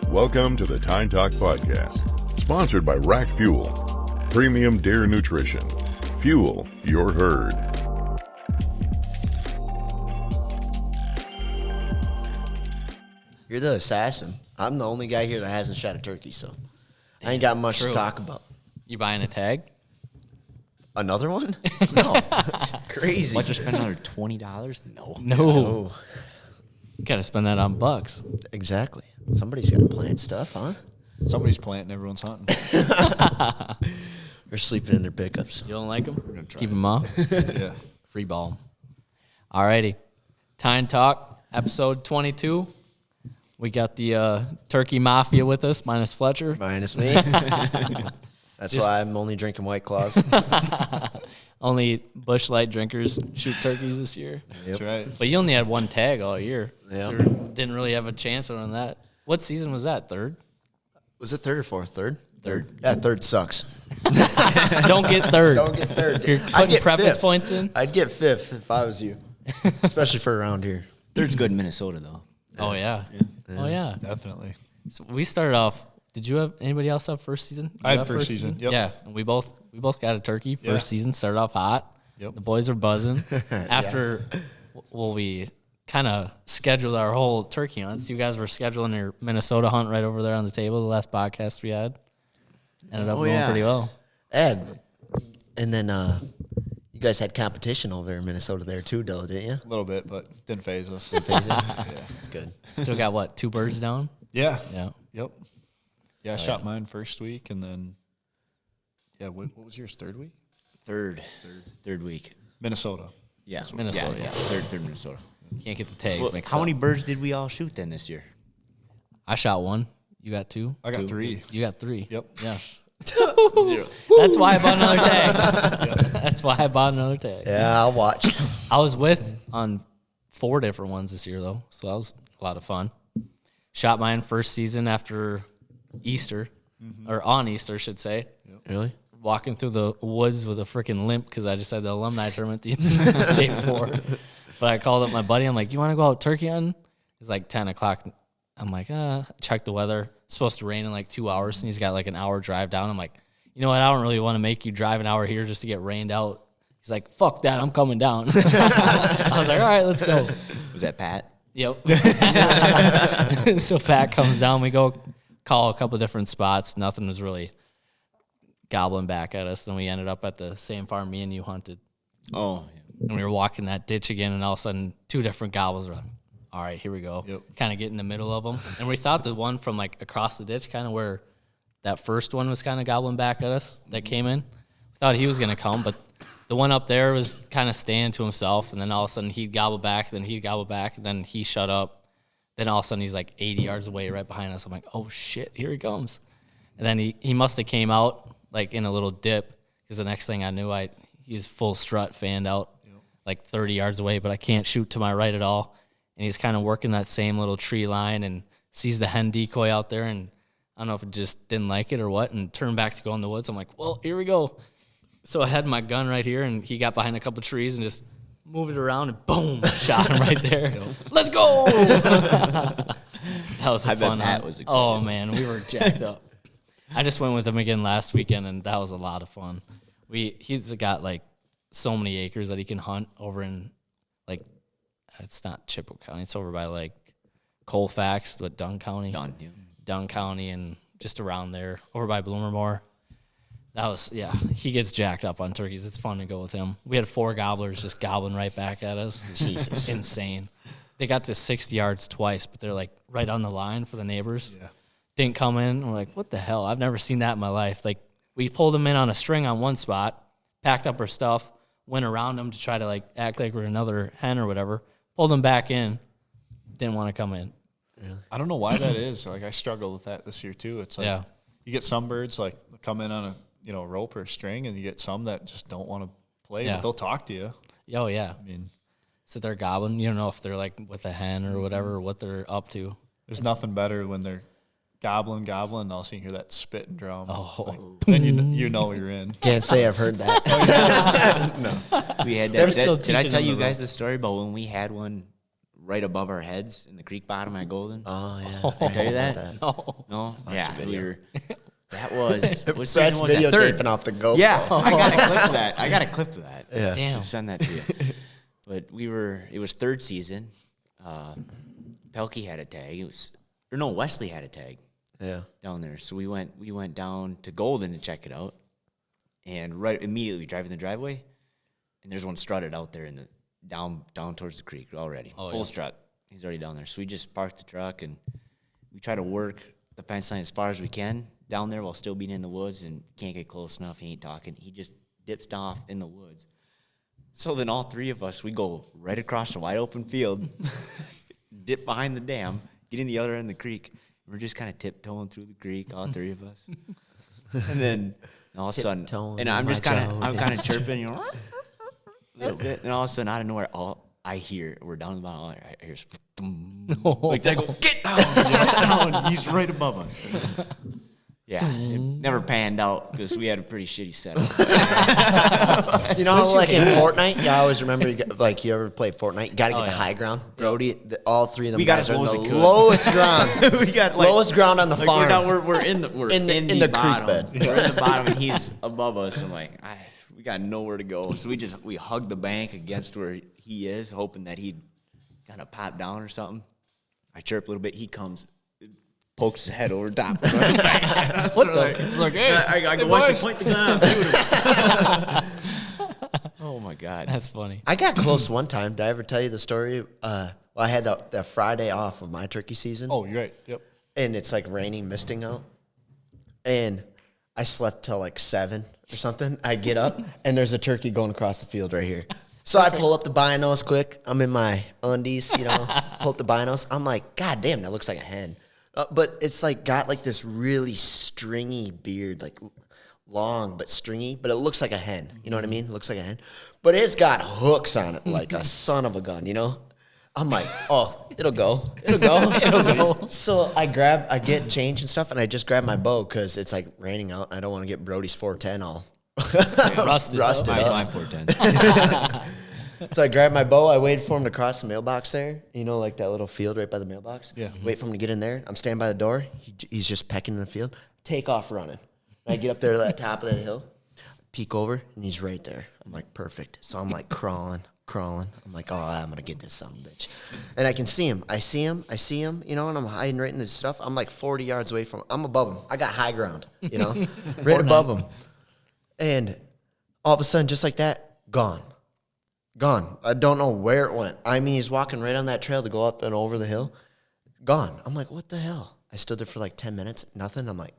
Welcome to the Tine Talk Podcast, sponsored by Rack Fuel, premium deer nutrition. Fuel your herd. You're the assassin. I'm the only guy here that hasn't shot a turkey, so I ain't got much to talk about. You buying a tag? Another one? No. It's crazy. What, just spend another $20? No. No. You gotta spend that on bucks. Exactly. Somebody's got to plant stuff, huh? Somebody's planting, everyone's hunting. They're sleeping in their pickups. You don't like them? Keep them off. Yeah. Free ball. Alrighty. Tine Talk, episode 22. We got the Turkey Mafia with us, minus Fletcher. Minus me. That's why I'm only drinking White Claws. Only Busch Light drinkers shoot turkeys this year. That's right. But you only had one tag all year. Yeah. You didn't really have a chance on that. What season was that? Third? Was it third or fourth? Third? Third. Yeah, third sucks. Don't get third. Don't get third. If you're I'd putting get preference fifth. points in. I'd get fifth if I was you, especially for around here. Third's good in Minnesota, though. Oh, yeah. Oh, yeah. Definitely. So we started off. Did you have anybody else have first season? I You had have first season, yep. Yeah, and we both got a turkey first Yeah. season. Started off hot. Yep. The boys are buzzing. After, we kind of scheduled our whole turkey hunts. You guys were scheduling your Minnesota hunt right over there on the table. The last podcast we had ended up going pretty well. Ed, and then you guys had competition over in Minnesota there too, Dilla, didn't you? A little bit, but didn't phase us. That's good. Still got what, 2 birds down? Yeah. Yeah. Yep. Yeah, I shot mine first week, and then, what was yours, third week? Third week. Minnesota. Yeah. Minnesota, yeah. Third Minnesota. Can't get the tags Well, mixed how up. many birds did we all shoot then this year? I shot 1. You got 2? I got 3. You got 3. Yep. Yeah. 0. That's why I bought another tag. That's why I bought another tag. Yeah, I'll watch. I was on 4 different ones this year, though, so that was a lot of fun. Shot mine first season after Easter, or on Easter, I should say. Really? Walking through the woods with a freaking limp because I just had the alumni tournament the day before. But I called up my buddy. I'm like, you want to go out turkey hunting? It's like 10 o'clock. I'm like, check the weather. It's supposed to rain in like 2 hours, and he's got like an hour drive down. I'm like, you know what? I don't really want to make you drive an hour here just to get rained out. He's like, fuck that. I'm coming down. I was like, all right, let's go. Was that Pat? Yep. So Pat comes down. We go call a couple different spots. Nothing was really gobbling back at us. Then we ended up at the same farm me and you hunted. Oh, And we were walking that ditch again, and all of a sudden, 2 different gobbles were like, all right, here we go. Yep. Kind of get in the middle of them. And we thought the one from like across the ditch, kind of where that first one was kind of gobbling back at us that came in. We thought he was going to come, but the one up there was kind of staying to himself. And then all of a sudden he'd gobble back, then he'd gobble back, and then he shut up. Then all of a sudden he's like 80 yards away right behind us. I'm like, oh shit, here he comes. And then he must have came out like in a little dip, because the next thing I knew, he's full strut fanned out like 30 yards away, but I can't shoot to my right at all. And he's kind of working that same little tree line and sees the hen decoy out there, and I don't know if it just didn't like it or what, and turned back to go in the woods. I'm like, well, here we go. So I had my gun right here, and he got behind a couple trees and just moved it around and boom, shot him right there. Let's go. That was a I bet fun Pat hunt. was excited. Oh, man, we were jacked up. I just went with him again last weekend, and that was a lot of fun. He's got like so many acres that he can hunt over in, like, it's not Chippewa County. It's over by like Colfax, but Dunn County. Dunn County and just around there, over by Bloomermore. He gets jacked up on turkeys. It's fun to go with him. We had 4 gobblers just gobbling right back at us. Jesus. Insane. They got to 60 yards twice, but they're like right on the line for the neighbors. Yeah. Didn't come in. We're like, what the hell? I've never seen that in my life. Like, we pulled them in on a string on one spot, packed up our stuff, went around them to try to like act like we're another hen or whatever, pulled them back in, didn't want to come in. I don't know why that is. Like, I struggle with that this year, too. It's like you get some birds, like, come in on a rope or a string, and you get some that just don't want to play, but they'll talk to you. Oh, yeah. I mean, sit there gobbling. You don't know if they're like with a hen or whatever, or what they're up to. there's nothing better when they're gobbling, and all of a sudden you hear that spit and drum. Oh. It's like, then you know you're in. Can't say I've heard that. We had They're that. still Did I teaching tell them you the guys ropes. the story about when we had one right above our heads in the creek bottom at Golden. Oh yeah. Did I tell you that? No. No? Yeah, that was, what Brad's season was that? Third. videotaping off the GoPro. Yeah, I got a clip of that. Yeah. Damn. Should send that to you. But it was third season. Pelkey had a tag. Wesley had a tag Yeah. down there. So we went down to Golden to check it out. And right immediately we drive in the driveway, and there's one strutted out there in the down towards the creek already. Full strut. He's already down there. So we just parked the truck and we try to work the fence line as far as we can down there while still being in the woods, and can't get close enough. He ain't talking. He just dips off in the woods. So then all three of us, we go right across the wide open field, dip behind the dam, get in the other end of the creek. We're just kind of tiptoeing through the creek, all three of us. And then all of a sudden, and I'm kind of chirping, a little bit, and all of a sudden, out of nowhere, I hear, we're down the bottom, I hear, like I go, get down, he's right above us. Yeah, it never panned out because we had a pretty shitty setup. You know, like in Fortnite, you always remember, you ever play Fortnite, you got to get the high ground. Brody, all three of them guys are in the lowest ground. We got lowest ground on the farm. We're in the creek bottom. bed. We're in the bottom, and he's above us. I'm like, we got nowhere to go. So we hug the bank against where he is, hoping that he'd kind of pop down or something. I chirp a little bit. He comes, pokes his head over top. What the? He's like, hey, I go, why should I point the gun out? Oh my God, that's funny. I got close one time. Did I ever tell you the story? Well, I had the Friday off of my turkey season. Oh, you're right. Yep. And it's like raining, misting out. And I slept till like 7 or something. I get up, and there's a turkey going across the field right here. So I pull up the binos quick. I'm in my undies, pull up the binos. I'm like, God damn, that looks like a hen. But it's like got like this really stringy beard, like long but stringy, but it looks like a hen. You know what I mean? It looks like a hen. But it's got hooks on it like a son of a gun, I'm like, oh, it'll go. It'll go. So I get change and stuff, and I just grab my bow because it's like raining out. And I don't want to get Brody's 410 all rusted up. My 410. So I grabbed my bow. I waited for him to cross the mailbox there. Like that little field right by the mailbox. Yeah. Wait for him to get in there. I'm standing by the door. He's just pecking in the field. Take off running. And I get up there to that top of that hill, peek over, and he's right there. I'm like, perfect. So I'm like crawling. I'm like, oh, I'm going to get this son of a bitch. And I can see him. I see him, and I'm hiding right in the stuff. I'm like 40 yards away from him. I'm above him. I got high ground, right above him. And all of a sudden, just like that, gone. I don't know where it went. I mean, he's walking right on that trail to go up and over the hill. Gone. I'm like, what the hell? I stood there for like 10 minutes, nothing. I'm like,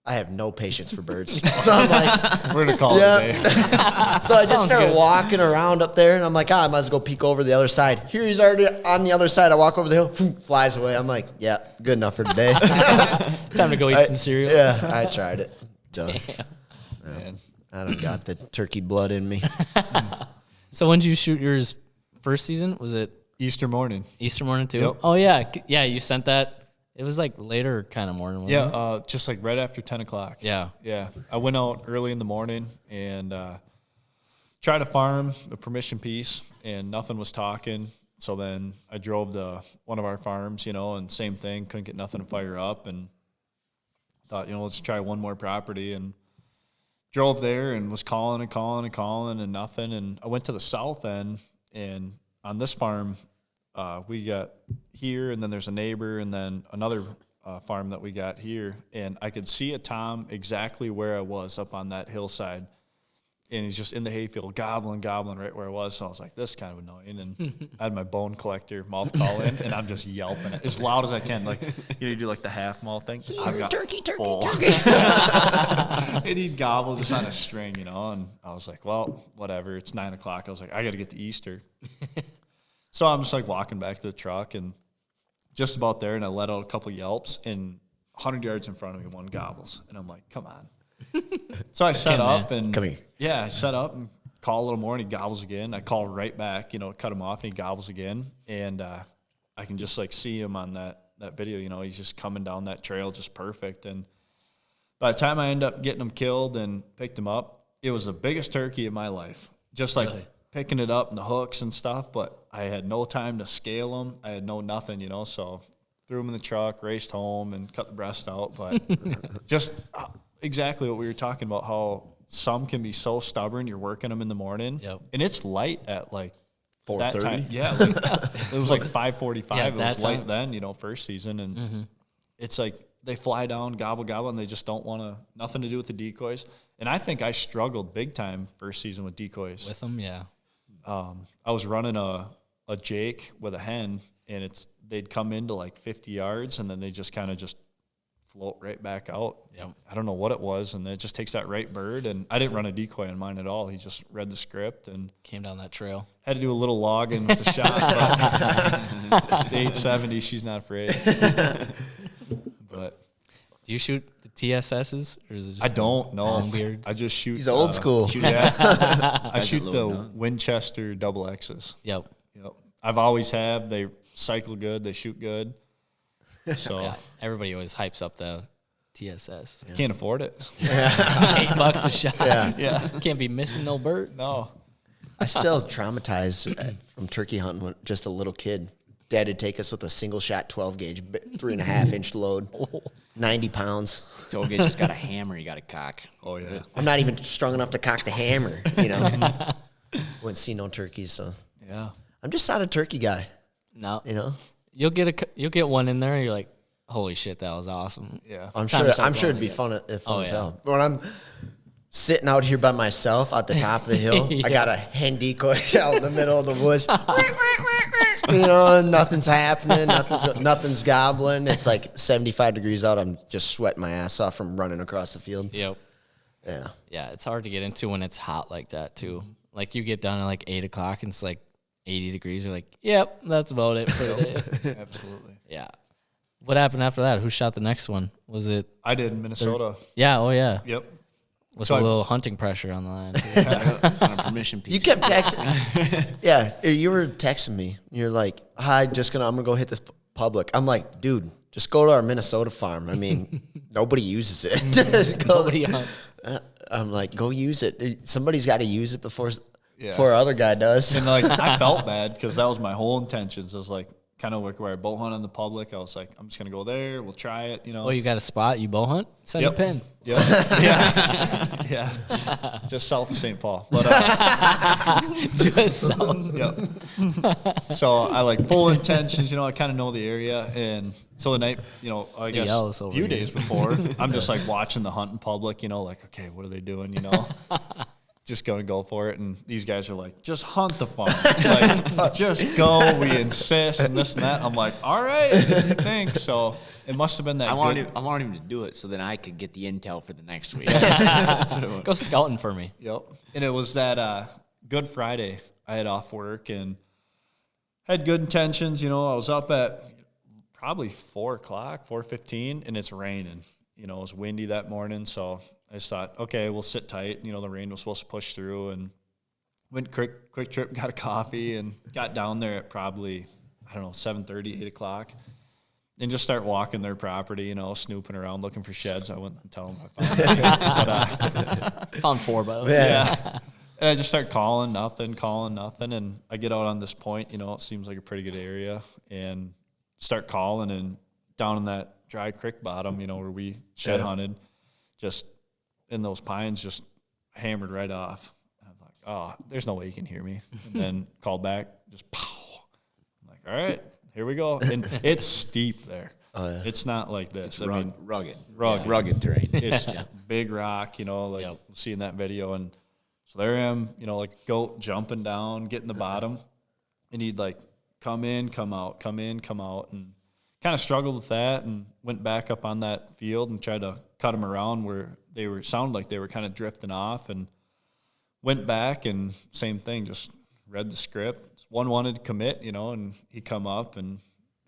I have no patience for birds. So I'm like, We're going to call it a day. So I just started walking around up there, and I'm like, I might as well go peek over the other side. Here he's already on the other side. I walk over the hill, flies away. I'm like, yeah, good enough for today. Time to go eat some cereal. Yeah, I tried it. Done. Man. I don't got the turkey blood in me. So when did you shoot yours first season? Was it Easter morning. Easter morning too? Yep. Oh yeah. Yeah, you sent that. It was like later kind of morning, wasn't it? Yeah, just like right after 10 o'clock. Yeah. Yeah. I went out early in the morning and tried to farm the permission piece, and nothing was talking. So then I drove to one of our farms, and same thing, couldn't get nothing to fire up, and thought, let's try one more property, and drove there and was calling and nothing. And I went to the south end, and on this farm, we got here, and then there's a neighbor, and then another farm that we got here. And I could see a tom exactly where I was up on that hillside. And he's just in the hayfield, gobbling right where I was. So I was like, this is kind of annoying. And I had my bone collector mouth call in, and I'm just yelping it as loud as I can. Like, you do like the half mouth thing. I've got turkey. And he'd gobble just on a string, and I was like, well, whatever. It's 9 o'clock. I was like, I got to get to Easter. So I'm just like walking back to the truck, and just about there, and I let out a couple yelps, and 100 yards in front of me, one gobbles. And I'm like, come on. So I set up and come here. Yeah, I set up and call a little more, and he gobbles again. I call right back, cut him off, and he gobbles again. And I can just like see him on that video. He's just coming down that trail just perfect. And by the time I end up getting him killed and picked him up, it was the biggest turkey of my life. Just like picking it up and the hooks and stuff, but I had no time to scale them. I had no nothing, so threw them in the truck, raced home, and cut the breast out. But just exactly what we were talking about, how some can be so stubborn. You're working them in the morning, and it's light at like 4:30. Yeah, it was like 5:45. Yeah, it was light then, first season, and it's like they fly down, gobble gobble, and they just don't want nothing to do with the decoys. And I think I struggled big time first season with decoys. With them, yeah. I was running a Jake with a hen, and they'd come into like 50 yards, and then they just kind of just float right back out. Yep. I don't know what it was, and it just takes that right bird. And I didn't run a decoy on mine at all. He just read the script and came down that trail. Had to do a little logging with the shot. The 870, she's not afraid. But do you shoot the TSSs, or is it just I don't know. Longbeards? I just shoot. He's old school. I shoot the Winchester double X's. Yep. I've always have. They cycle good. They shoot good. So Yeah, everybody always hypes up the TSS. can't afford it. $8 a shot. Yeah. Can't be missing no bird. No. I still traumatized from turkey hunting when just a little kid. Dad would take us with a single shot 12 gauge, 3.5 inch load, 90 pounds. 12 gauge has got a hammer you got to cock. Oh yeah. I'm not even strong enough to cock the hammer, Wouldn't see no turkeys, so Yeah. I'm just not a turkey guy, No. You'll You'll get one in there and you're like, holy shit, that was awesome. Yeah. I'm Time sure. to I'm start sure it'd going be again. fun as yeah. hell. When I'm sitting out here by myself at the top of the hill, Yeah. I got a hen decoy out in the middle of the woods. And nothing's happening. Nothing's gobbling. It's like 75 degrees out. I'm just sweating my ass off from running across the field. Yep. Yeah. Yeah, it's hard to get into when it's hot like that too. Like you get done at like 8 o'clock and it's like 80 degrees. You're like, yep, that's about it for the day. Absolutely. Yeah. What happened after that? Who shot the next one? Was it? I did in Minnesota. Yeah. Oh yeah. Yep. With So a I- little hunting pressure on the line. Too. On a permission piece. You kept texting. Yeah, you were texting me. You're like, "Hi, I'm gonna go hit this public." I'm like, "Dude, just go to our Minnesota farm. I mean, nobody uses it. Just go." Nobody hunts. I'm like, "Go use it. Somebody's got to use it before Yeah. our other guy does." And like I felt bad because that was my whole intentions. I was like kind of like where I bow hunt in the public. I was like, I'm just gonna go there. We'll try it. Oh, you got a spot? You bow hunt? Send Yep. a pin. Yep. Yeah. Just south of St. Paul. But Just so. yep. So I like full intentions. I kind of know the area, and so the night, I guess Ellis a over few here. days before, I'm just like watching the hunt in public. Like, okay, what are they doing? Just gonna go for it, and these guys are like, just hunt the farm, like just go. We insist, and this and that. I'm like, all right, what do you think? So it must have been that. I wanted good. him to do it so then I could get the intel for the next week. Go scouting for me. Yep. And it was that Good Friday. I had off work and had good intentions. I was up at probably 4 o'clock, 4:15, and it's raining. It was windy that morning, so I just thought, okay, we'll sit tight. The rain was supposed to push through, and went quick trip, got a coffee, and got down there at probably, 7:30, 8 o'clock. And just start walking their property, snooping around, looking for sheds. I wouldn't tell them I found it. Found 4 by the way. Yeah. And I just start calling nothing. And I get out on this point, it seems like a pretty good area, and start calling, and down in that dry creek bottom, where we shed hunted, just in those pines, just hammered right off. And I'm like, oh, there's no way you can hear me. And then called back, just pow. I'm like, all right, here we go. And it's steep there. Oh, yeah. It's not like this. It's rugged. Rugged. Rugged terrain. It's big rock, like Yep. seeing that video. And so there I am, like a goat jumping down, getting the bottom. And he'd like come in, come out, come in, come out. And kind of struggled with that, and went back up on that field and tried to cut them around where sounded like they were kind of drifting off, and went back, and same thing, just read the script. One wanted to commit, and he come up, and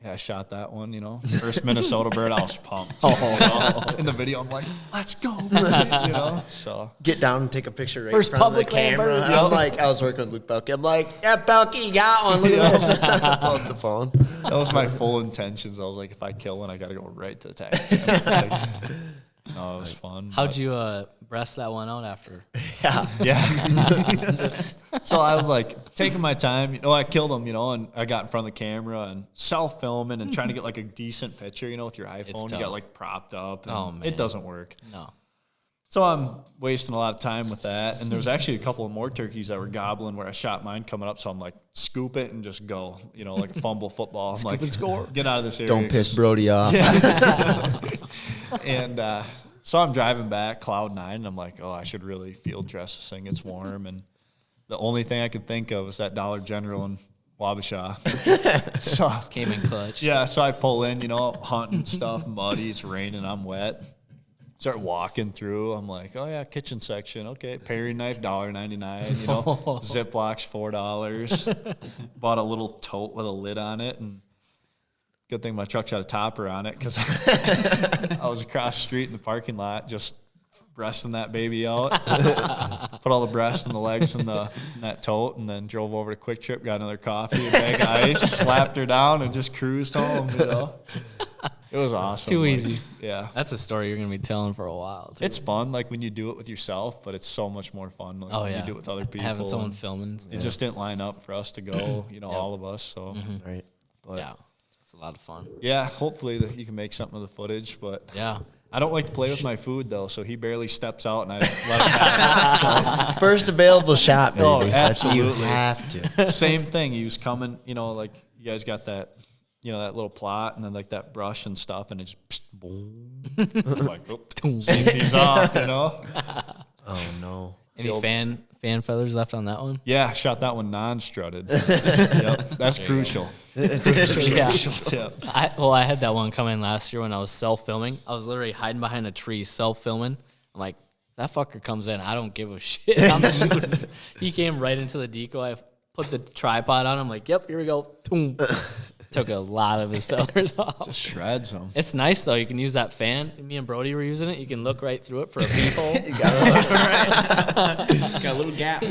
I shot that one, First Minnesota bird, I was pumped. In the video, I'm like, let's go, so. Get down and take a picture right First in front of the public land camera. bird. And I'm like, I was working with Luke Belky. I'm like, yeah, Belky, you got one. Look at this. Pull up the phone. That was my full intentions. I was like, if I kill one, I got to go right to the tag. No, it was fun. How'd you breast that one out after? Yeah. So I was like taking my time. I killed him, and I got in front of the camera and self-filming and trying to get like a decent picture, with your iPhone. You tough. got like propped up. And Oh, man. It doesn't work. No. So I'm wasting a lot of time with that. And there's actually a couple of more turkeys that were gobbling where I shot mine coming up. So I'm like, scoop it and just go, like a fumble football. I'm like, and score. Get out of this area. Don't piss Brody off. And so I'm driving back, Cloud 9, and I'm like, oh, I should really field dress this thing. It's warm. And the only thing I could think of was that Dollar General in Wabasha. So Came in clutch. yeah, so I pull in, hunting stuff, muddy, it's raining, I'm wet. Start walking through. I'm like, oh yeah, kitchen section. Okay, paring knife, $1.99. Ziplocs, $4. Bought a little tote with a lid on it, and good thing my truck's got a topper on it because I was across the street in the parking lot just breasting that baby out. Put all the breasts and the legs in that tote, and then drove over to Quick Trip, got another coffee, a bag of ice, slapped her down, and just cruised home. It was awesome. Too easy. Yeah. That's a story you're going to be telling for a while, too. It's fun, like when you do it with yourself, but it's so much more fun when you do it with other people. Having someone filming. It just didn't line up for us to go, all of us. So, Right. but Yeah. It's a lot of fun. yeah, hopefully that you can make something of the footage. But Yeah. I don't like to play with my food though, so he barely steps out, and I let him have First available shot, baby. Oh, That's what you absolutely. have to. it. Same thing. He was coming, like you guys got that, that little plot, and then like that brush and stuff, and it's just boom. I'm like, oh, safety's off, Oh, no. Any fan feathers left on that one? Yeah, shot that one non-strutted. Yep, that's crucial. Yeah. Crucial tip. I had that one come in last year when I was self-filming. I was literally hiding behind a tree self-filming. I'm like, that fucker comes in. I don't give a shit. I'm shooting. He came right into the decoy. I put the tripod on. I'm like, yep, here we go. Boom. Took a lot of his feathers off. Just shreds them. It's nice, though. You can use that fan. Me and Brody were using it. You can look right through it for a peephole. Got a little gap.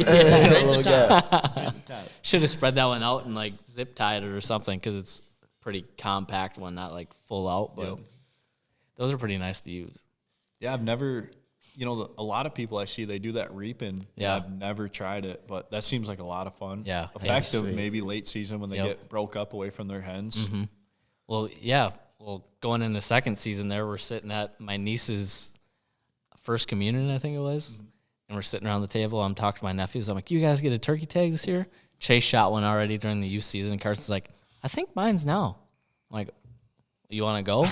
Should have spread that one out and, like, zip tied it or something because it's pretty compact one, not, like, full out. But those are pretty nice to use. Yeah, I've never, a lot of people I see, they do that reaping. Yeah. I've never tried it, but that seems like a lot of fun. Yeah. Effective Sweet. maybe late season when they get broke up away from their hens. Well, yeah. Well, going into second season there, we're sitting at my niece's first communion, I think it was. And we're sitting around the table. I'm talking to my nephews. I'm like, you guys get a turkey tag this year? Chase shot one already during the youth season. Carson's like, I think mine's now. I'm like, you want to go?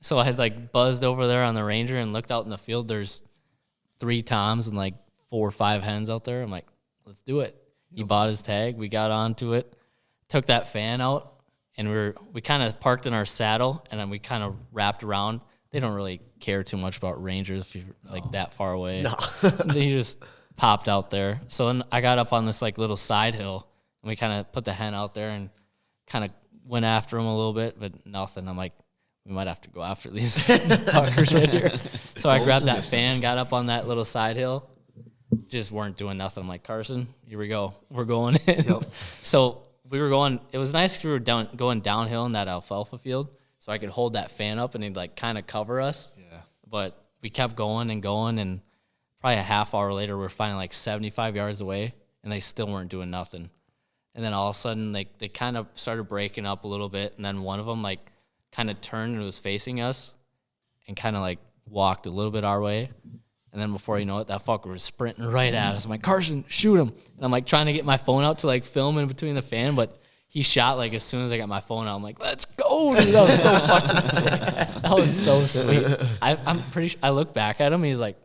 So I had like buzzed over there on the Ranger and looked out in the field. There's 3 toms and like 4 or 5 hens out there. I'm like, let's do it. He bought his tag. We got onto it, took that fan out, and we kind of parked in our saddle, and then we kind of wrapped around. They don't really care too much about Rangers if you're like that far away. No. They just popped out there. So then I got up on this like little side hill, and we kind of put the hen out there and kind of went after him a little bit, but nothing. I'm like, we might have to go after these fuckers right here. So I grabbed that fan, got up on that little side hill, just weren't doing nothing. I'm like, Carson, here we go. We're going in. Yep. So we were going, it was nice 'cause we were going downhill in that alfalfa field, so I could hold that fan up and he'd like kind of cover us. Yeah. But we kept going, and probably a half hour later, we were finally like 75 yards away, and they still weren't doing nothing. And then all of a sudden, they kind of started breaking up a little bit, and then one of them like kind of turned and was facing us and kind of like walked a little bit our way. And then before you know it, that fucker was sprinting right at us. I'm like, Carson, shoot him. And I'm like trying to get my phone out to like film in between the fan, but he shot like as soon as I got my phone out. I'm like, let's go, dude. That was so fucking sick. That was so sweet. I'm pretty sure I look back at him, he's like,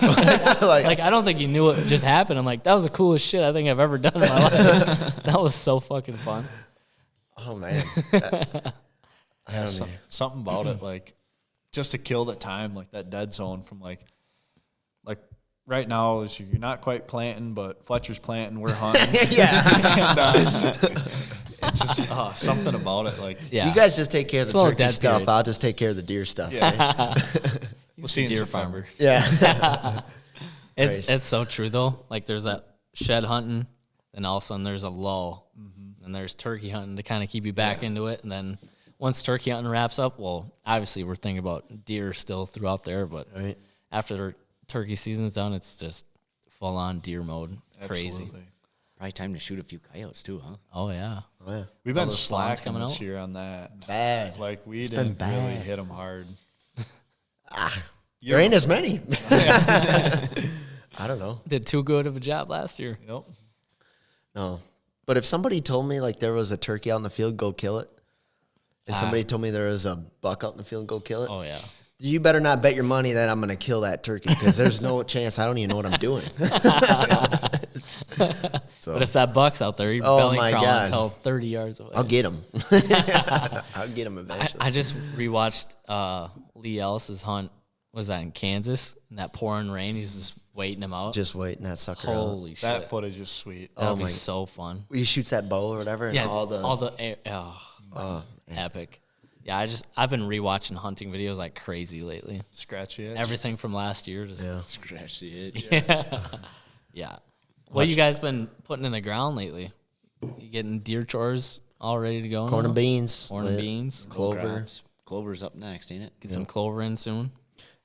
like I don't think he knew what just happened. I'm like, that was the coolest shit I think I've ever done in my life. That was so fucking fun. Oh, man. I don't know. Something about it, like just to kill the time, like that dead zone from like right now is you're not quite planting, but Fletcher's planting, we're hunting. Yeah. And, it's just something about it. Like Yeah. You guys just take care of It's the a little turkey dead stuff. period. I'll just take care of the deer stuff. yeah, we'll see in Deer September. Yeah. It's so true though. Like there's that shed hunting, and all of a sudden there's a lull, and there's turkey hunting to kind of keep you back into it, and then once turkey hunting wraps up, well, obviously we're thinking about deer still throughout there, but Right. after turkey season's done, it's just full on deer mode. Crazy. Absolutely. Probably time to shoot a few coyotes too, huh? Oh yeah. Oh, yeah. We've been those fawns slacking coming this out? year on that. Bad. Like we been didn't really bad. hit them hard. There ain't as many. I don't know. Did too good of a job last year. Nope. No. But if somebody told me like there was a turkey out in the field, go kill it. And somebody told me there was a buck out in the field, go kill it. Oh yeah. You better not bet your money that I'm going to kill that turkey because there's no chance. I don't even know what I'm doing. So But if that buck's out there, you're Oh, belly my crawling God. until 30 yards away. I'll get him. I'll get him eventually. I just rewatched Lee Ellis's hunt. Was that in Kansas? In that pouring rain, he's just waiting him out. Just waiting that sucker out. Holy shit. That footage is sweet. That'll Oh be my- so fun. He shoots that bow or whatever. And Yeah, all the epic. Yeah, I've been rewatching hunting videos like crazy lately. Scratchy itch. Everything from last year. Just, yeah. Scratch the itch. yeah. What you guys been putting in the ground lately? You getting deer chores all ready to go? Corn now? and beans. Corn and lit, beans. Clover. Clover's up next, ain't it? Get some clover in soon.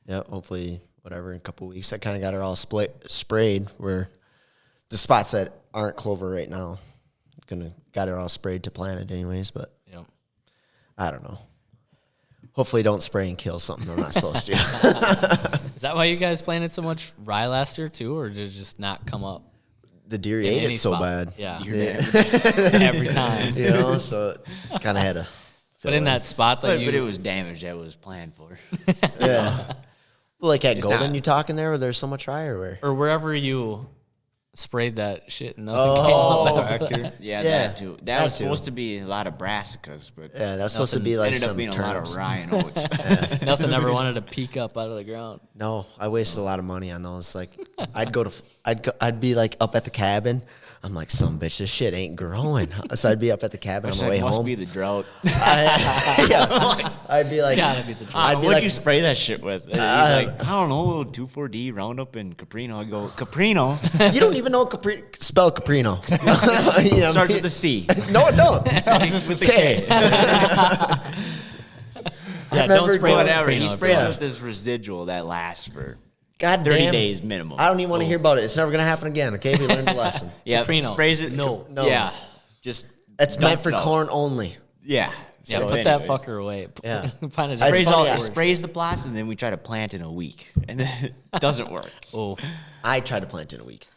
Yeah, hopefully, whatever, in a couple weeks. I kind of got her all sprayed where the spots that aren't clover right now, got her all sprayed to plant it anyways, but Yep. I don't know. Hopefully don't spray and kill something I'm not supposed to. Is that why you guys planted so much rye last year too, or did it just not come up? The deer in ate any it so spot? bad. Yeah. Yeah. Every time. You know, so kind of had to. But in that spot that But it was damage that was planned for. Yeah. Like at Golden, not- you talking there where there's so much rye or where? or wherever you sprayed that shit and nothing came up. Back here. Yeah, Yeah, that too. That that was too. supposed to be a lot of brassicas, but Yeah, that's supposed to Nothing be like ended up some being a lot of turnips. rye and oats. Nothing ever wanted to peek up out of the ground. No, I wasted a lot of money on those. Like, I'd be like up at the cabin. I'm like, some bitch, this shit ain't growing. So I'd be up at the cabin on Which my way must home. be the drought. I'd be like, gotta be the truth. I'd be What'd like, you spray that shit with? He's like, I don't know, 2,4-D, Roundup, and Caprino. I go, Caprino? you don't even know spell Caprino. You know, Starts with a C. No, it don't. It's just K. Yeah, remember don't spray going- Whatever. Caprino He if sprays you- with this residual that lasts for God 30 damn. days minimum. I don't even want to hear about it. It's never gonna happen again. Okay, we learned the lesson. Yeah, Caprino. sprays it. No. Yeah. Just It's dump meant for it out. corn only. Yeah. Yeah, So put that anyway. fucker away. Yeah. Find a It's Sprays, funny, all, I- sprays the plots, and then we try to plant in a week. And then it doesn't work. Oh, I tried to plant in a week,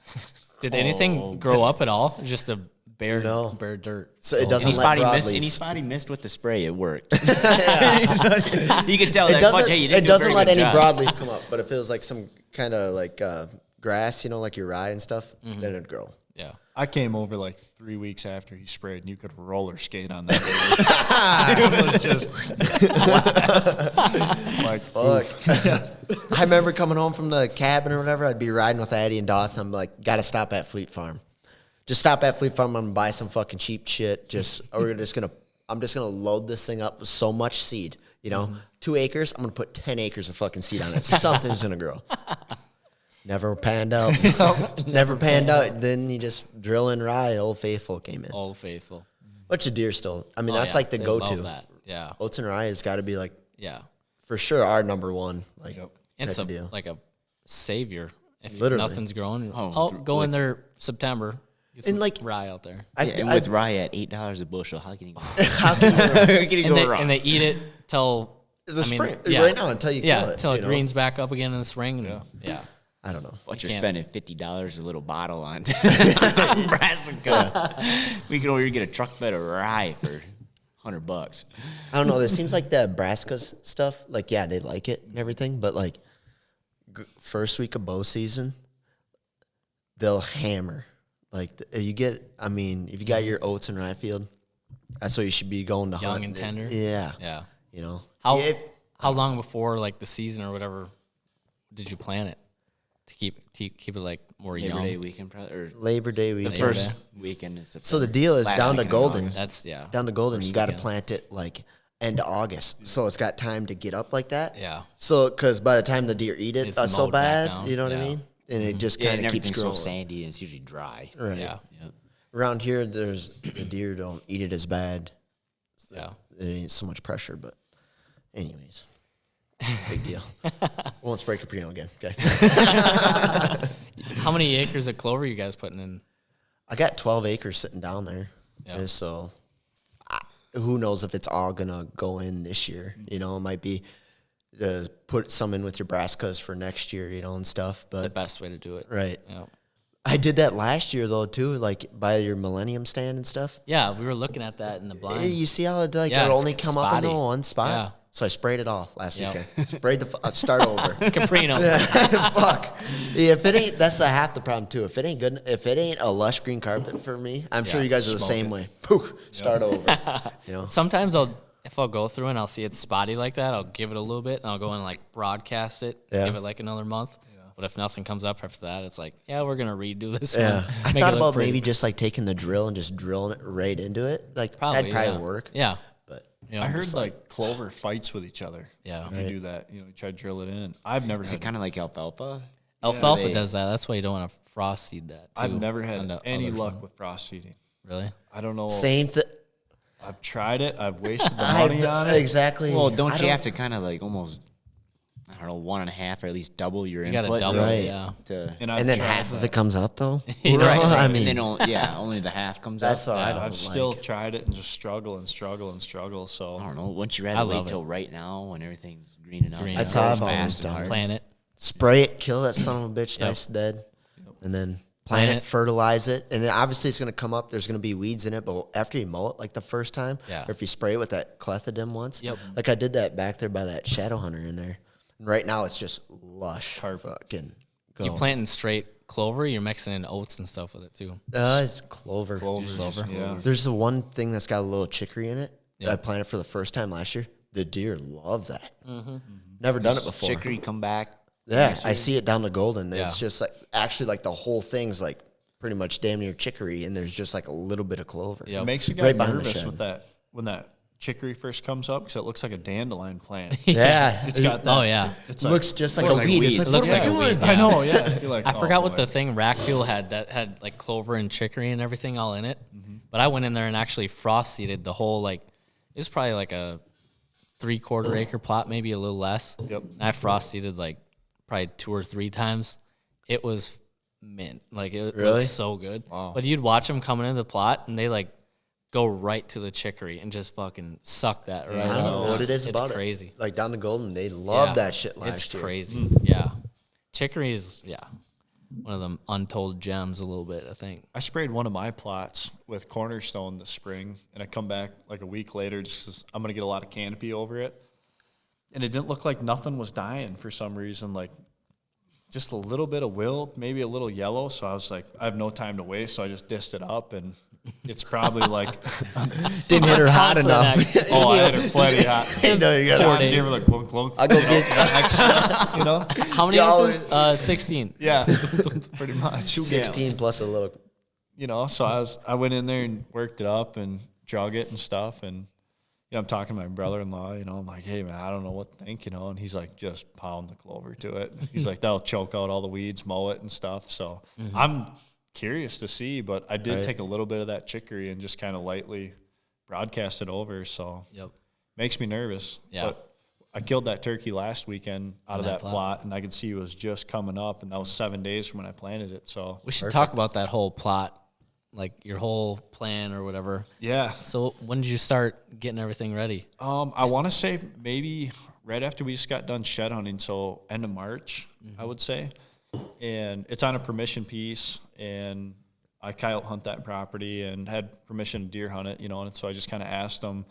did anything grow up at all? Just a bare, No. bare dirt. so it doesn't Any let spot, broadleaves. he missed with the spray, it worked. You can tell It that much. doesn't. Hey, you didn't It do a doesn't very let good any job. broadleaf come up. But if it was like some kind of like grass, you know, like your rye and stuff, then it'd grow. Yeah. I came over like 3 weeks after he sprayed, and you could roller skate on that. It was just like, Fuck. I remember coming home from the cabin or whatever. I'd be riding with Addie and Dawson. I'm like, gotta stop at Fleet Farm. Just stop at Fleet Farm. I'm gonna buy some fucking cheap shit. I'm just gonna load this thing up with so much seed. You know, 2 acres. I'm gonna put 10 acres of fucking seed on it. Something's gonna grow. Never panned out. Never panned out. Then you just drill in rye. Old Faithful came in. Old Faithful. Bunch of deer still. I mean, Oh, that's yeah, like the they go-to. love that. Yeah. Oats and rye has got to be like Yeah. for sure our number one. Like And type it's of deal. like a savior. If Literally. nothing's growing, Oh, go in there September. Get some And, like, rye out there. I, Yeah, and I- with rye at $8 a bushel, how can you how can you, how can you And go they, wrong? and they eat it till the spring yeah. right now until you yeah, kill it. until it you know? greens back up again in the spring. And, yeah. I don't know. But you you're can't- spending $50 a little bottle on brassicas. We could over here get a truck bed of rye for $100. I don't know. It seems like the Nebraska's stuff. Like, yeah, they like it and everything, but like first week of bow season, they'll hammer. Like you get. I mean, if you got your oats and rye field, that's what you should be going to Young hunt. and tender? Yeah. Yeah. You know How long before like the season or whatever did you plan it to keep it like more Labor young? Day weekend, probably, or Labor Day the weekend. first Day. weekend is September. So the deal is Last down to weekend in Golden. August. That's yeah. Down to Golden, you got to weekend. plant it like end of August, so it's got time to get up like that. Yeah. So, because by the time the deer eat it, It's so mowed back bad, down. you know what I Yeah. mean? And it just Yeah, kind and of keeps everything's so growing. sandy and it's usually dry. Right. Yeah. Yep. Around here, the deer don't eat it as bad Yeah. It ain't so much pressure, but anyways, big deal. Won't spray Caprino again. Okay. How many acres of clover you guys putting in? I got 12 acres sitting down there. Yeah. And so who knows if it's all going to go in this year. You know, it might be to put some in with your brassicas for next year, you know, and stuff. It's the But best way to do it. right. Yeah. I did that last year, though, too, like by your Millennium stand and stuff. Yeah, we were looking at that in the blind. You see how it, like, Yeah, it it's only come up in the spotty. one spot? Yeah. So I sprayed it all last Yep. weekend. Sprayed start over. Caprino. Fuck. Yeah, if it ain't, that's half the problem too. If it ain't good, if it ain't a lush green carpet for me, I'm sure you guys are the smoke same it. way. Poof, start over. You know, Sometimes if I'll go through and I'll see it spotty like that, I'll give it a little bit and I'll go and like broadcast it, Yeah. give it like another month. But if nothing comes up after that, it's like, yeah, we're gonna redo this yeah. one. I Make thought it look about pretty. maybe just like taking the drill and just drilling it right into it. Like probably that'd yeah. work. Yeah, But yeah. I heard like clover fights with each other. Yeah. If you do that, you know, you try to drill it in. I've never Is had it kind of like alfalfa? alfalfa they- does that. That's why you don't want to frost seed that. I've too, never on had the any other luck one. with frost seeding. Really? I don't know. same thing. I've tried it. I've wasted the money on it. Exactly. Well, I don't you have to kind of like almost, I don't know, 1.5 or at least double your You got input? to double Right. it. Yeah. To, And, I've And then tried half that. of it comes out though. You know, Right. I and mean, then only the half comes that's up. what I don't I've like. still tried it and just struggle and struggle and struggle. So I don't know. Wouldn't you I rather love wait it. till right now when everything's green enough? Green That's enough. how Grows I've always fast and done hard? it. Plant it. Spray it, kill that son of a bitch, nice dead, and then plant Plant it, it. fertilize it, and then obviously it's gonna come up. There's gonna be weeds in it, but after you mow it like the first time, Yeah. or if you spray it with that clethodim once, Yep. like I did that back there by that shadow hunter in there. And right now it's just lush, fucking go. You planting straight clover. You're mixing in oats and stuff with it too. It's clover. Clover. Yeah. There's the one thing that's got a little chicory in it that I Yep. planted for the first time last year. The deer love that. Never done it before. Chicory come back. Yeah, I see it down to golden. It's Yeah. just like actually like the whole thing's like pretty much damn near chicory, and there's just like a little bit of clover. Yep. It makes a guy Right behind the nervous shed. with that when that chicory first comes up because it looks like a dandelion plant. Yeah, It's got that. Oh yeah. It's it looks just like looks a like weed. weed. It's like, It looks what like am a I doing? weed. I know. Yeah. You're like, I forgot oh, what the boy. thing Rack Fuel had that had like clover and chicory and everything all in it. But I went in there and actually frost seeded the whole like it was probably like a 3/4 acre plot, maybe a little less. Yep. And I frost seeded like probably 2 or 3 times. It was mint. Like it Really? looked so good. Wow. But you'd watch them coming into the plot and they like go right to the chicory and just fucking suck that right I don't know out. what it is It's about crazy. it. Like down to golden, they love Yeah. that shit last It's year. crazy. Yeah. Chicory is, one of them untold gems a little bit, I think. I sprayed one of my plots with cornerstone this spring, and I come back like a week later just 'cause I'm going to get a lot of canopy over it. And it didn't look like nothing was dying for some reason, like just a little bit of wilt, maybe a little yellow. So I was like, I have no time to waste, so I just dissed it up, and it's probably like, Didn't hit her hot For the enough. next- oh, I had it plenty hot. You know you got 4 John days. gave her like clunk, clunk. I'll go get extra, you know? How many You ounces? 16. Yeah, pretty much. 16 plus a little. You know, so I went in there and worked it up and drug it and stuff, and you know, I'm talking to my brother-in-law, you know, I'm like, hey man, I don't know what to think, you know, and he's like, just pound the clover to it. He's like, that'll choke out all the weeds, mow it and stuff. So I'm curious to see, but I did take a little bit of that chicory and just kind of lightly broadcast it over. So Yep. makes me nervous. Yeah. But I killed that turkey last weekend out of that that plot. plot, and I could see it was just coming up, and that was 7 days from when I planted it. So We should talk about that whole plot, like your whole plan or whatever. yeah. So when did you start getting everything ready? I want to say maybe right after we just got done shed hunting, so end of March, I would say. And it's on a permission piece, and I coyote hunt that property and had permission to deer hunt it, you know, and so I just kind of asked them.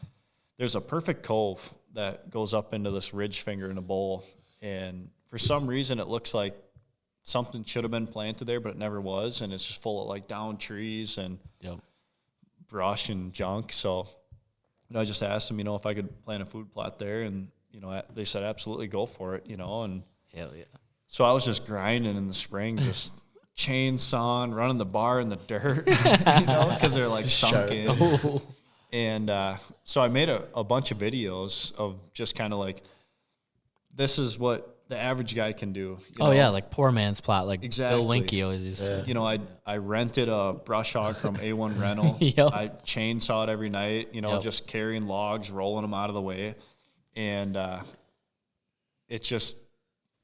There's a perfect cove that goes up into this ridge finger in a bowl, and for some reason it looks like something should have been planted there, but it never was, and it's just full of like down trees and Yep. brush and junk. So, you know, I just asked them, you know, if I could plant a food plot there, and you know, they said absolutely go for it, you know. And Hell yeah. so I was just grinding in the spring, just chainsawing, running the bar in the dirt, you know, because they're like sunk in. And so I made a bunch of videos of just kind of like, this is what the average guy can do. You Oh know? yeah, like poor man's plot. Like Exactly. Bill Winky always used to say. You know, I rented a brush hog from A1 Rental. Yep. I chainsawed every night, you know, Yep. just carrying logs, rolling them out of the way. And it's just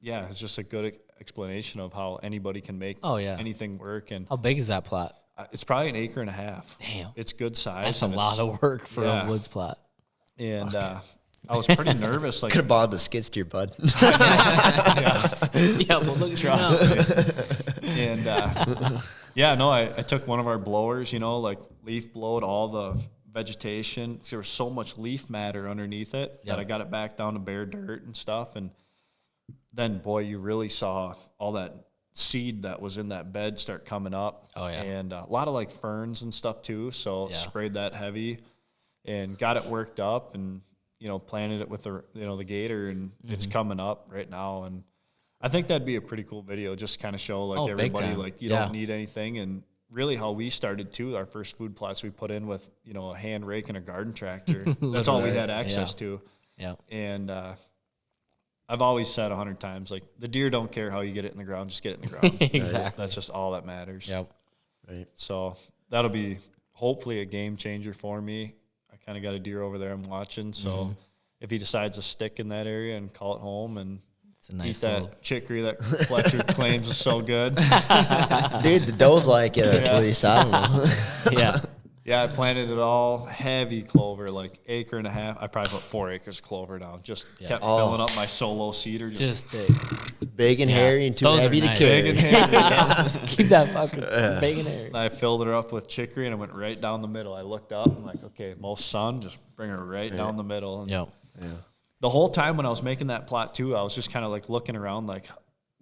a good explanation of how anybody can make anything work. And How big is that plot? it's probably an acre and a half. Damn. It's good size. That's a and lot of work for yeah. a woods plot. And I was pretty nervous. Like, Could have borrowed the skid steer, bud. Yeah, well, look at And I took one of our blowers, you know, like leaf blowed all the vegetation. So there was so much leaf matter underneath it that I got it back down to bare dirt and stuff. And then, boy, you really saw all that seed that was in that bed start coming up. Oh, yeah. And a lot of like ferns and stuff too. So sprayed that heavy and got it worked up and, you know, planted it with the gator, and it's coming up right now. And I think that'd be a pretty cool video, just kind of show like big everybody, time. like you don't need anything. And really how we started too, our first food plots we put in with, you know, a hand rake and a garden tractor. That's all we had access to. Yeah. And I've always said 100 times, like the deer don't care how you get it in the ground, just get it in the ground. Exactly. That's just all that matters. Yep. Right. So that'll be hopefully a game changer for me. I kind of got a deer over there I'm watching. So if he decides to stick in that area and call it home and It's a nice eat that little. chicory that Fletcher claims is so good. Dude, the does like it at least. I don't know. Yeah. Yeah, I planted it all heavy clover, like acre and a half. I probably put 4 acres of clover down. Just kept filling up my solo cedar. Just Big and hairy and too Those are heavy to nice. carry. big and hairy. keep that fucking big in there. And I filled her up with chicory and I went right down the middle. I looked up and like, okay, most sun, just bring her right down the middle. And Yep. the whole time when I was making that plot too, I was just kind of like looking around, like,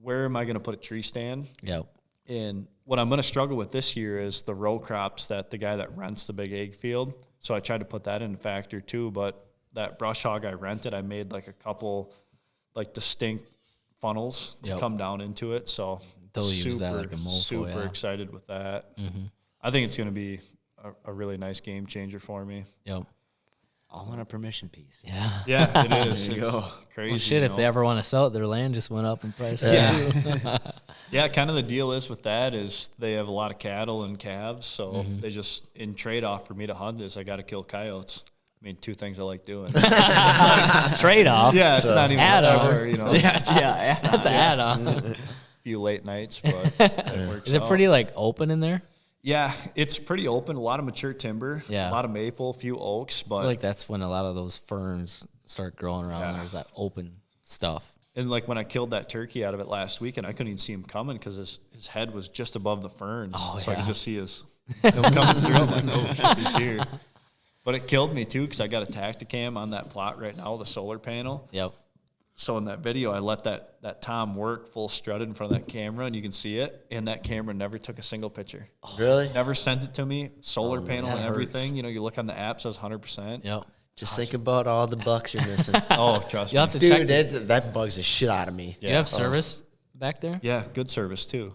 where am I going to put a tree stand? Yep. And what I'm going to struggle with this year is the row crops that the guy that rents the big egg field. So I tried to put that in a factor too, but that brush hog I rented, I made like a couple like distinct funnels to come down into it. So They'll use that like a mofo, super excited with that. I think it's going to be a really nice game changer for me. Yep. All on a permission piece. Yeah. Yeah, it is. It's crazy. Well, shit, you if they know? ever want to sell it, their land just went up in price. Yeah, kind of the deal is with that is they have a lot of cattle and calves, so they just, in trade-off for me to hunt this, I got to kill coyotes. I mean, 2 things I like doing. Trade off. Yeah, it's not even add-on. sure, you know. That's an add-on. A few late nights, but it works Is it out. pretty like open in there? Yeah, it's pretty open. A lot of mature timber. Yeah. A lot of maple, a few oaks, I but feel like that's when a lot of those ferns start growing around. Yeah. There's that open stuff. and like when I killed that turkey out of it last week, and I couldn't even see him coming because his head was just above the ferns, so I could just see him coming through. I'm like, oh shit, he's here. But it killed me too because I got a Tacticam on that plot right now with a solar panel. Yep. So in that video, I let that Tom work full strutted in front of that camera, and you can see it. And that camera never took a single picture. Really? Never sent it to me. Solar panel and that everything. hurts. You know, you look on the app, says 100%. Yep. Just think about all the bucks you're missing. Oh, trust You'll me. have to check. Dude, that bugs the shit out of me. Do you have service back there? Yeah, good service too.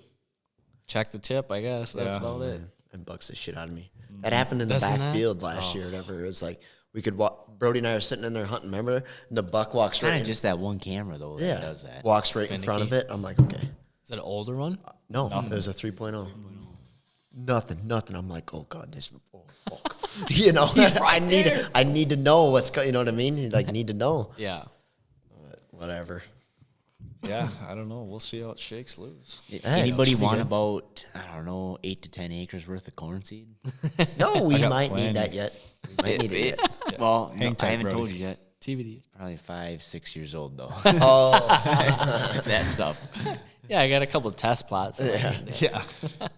Check the tip, I guess. That's Yeah. about it. It bugs the shit out of me. That happened in the Doesn't that? backfield last year or whatever. It was like we could walk. Brody and I were sitting in there hunting, remember? And the buck walks Kind right of in. just that one camera though that Yeah. does that. Walks right in front of Finicky. it. I'm like, okay. Is that an older one? No, it was a 3.0. Nothing. I'm like, oh god, this. Oh, fuck. You know, I need to know what's. You know what I mean? You like need to know. Yeah. Whatever. Yeah, I don't know. We'll see how it shakes loose. Anybody should be want good. about, I don't know, 8 to 10 acres worth of corn seed? No, we got might plenty. need that yet. We might need it yet. Well, no, Hang I tight, haven't Brody. told you yet. TBD. Probably 5-6 years old though. Oh, That stuff. Yeah, I got a couple of test plots. Yeah. you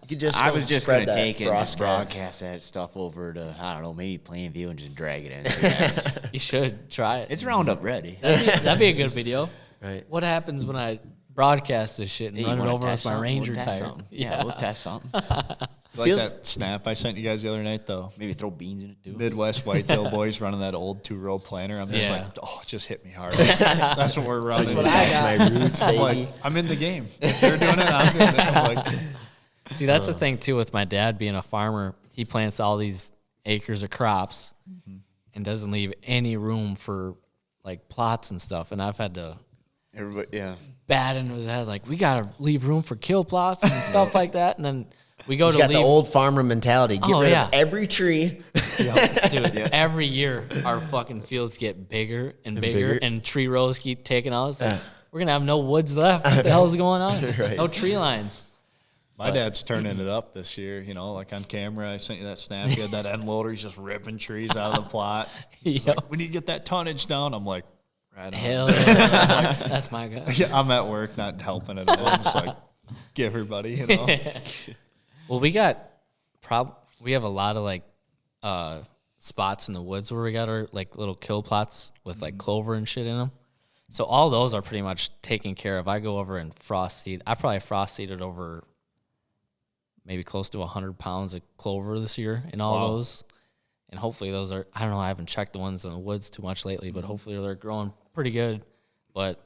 could just. I was just spread gonna that take it and just Brosca. broadcast that stuff over to, I don't know, maybe Plainview and just drag it in. You should try it. It's Roundup ready. That'd be a good video. Right. What happens when I broadcast this shit and Hey, you run it wanna over with test my something? Ranger We'll test tire? something. Yeah, we'll test something. Like Feels- that snap I sent you guys the other night, though. Maybe throw beans in it too. Midwest Whitetail Boys running that old 2-row planter. I'm just Yeah. like, oh, it just hit me hard. That's what we're running. That's what I got. My roots, baby. Like, I'm in the game. If they're doing it, I'm doing it. I'm like, See, that's the thing too with my dad being a farmer. He plants all these acres of crops and doesn't leave any room for like plots and stuff. And I've had to Everybody, yeah. batting his head like, we gotta leave room for kill plots and stuff like that. And then we go He's to got leave. the old farmer mentality. Get Oh, rid yeah. of every tree. Dude, every year our fucking fields get bigger and bigger, bigger. and tree rows keep taking out. It's like, we're gonna have no woods left. What the hell is going on? Right. No tree lines. My dad's turning it up this year, you know, like on camera. I sent you that snap. He had that end loader. He's just ripping trees out of the plot. He's Yep. like, we need to get that tonnage down. I'm like, right on. Hell yeah. That's my guy. Yeah, I'm at work, not helping at all. I'm just like, give everybody, you know. Well, we have a lot of like spots in the woods where we got our like little kill plots with like clover and shit in them. So all those are pretty much taken care of. I go over and frost seed. I probably frost seeded over maybe close to 100 pounds of clover this year in all those. And hopefully those are, I don't know, I haven't checked the ones in the woods too much lately, but hopefully they're growing pretty good. But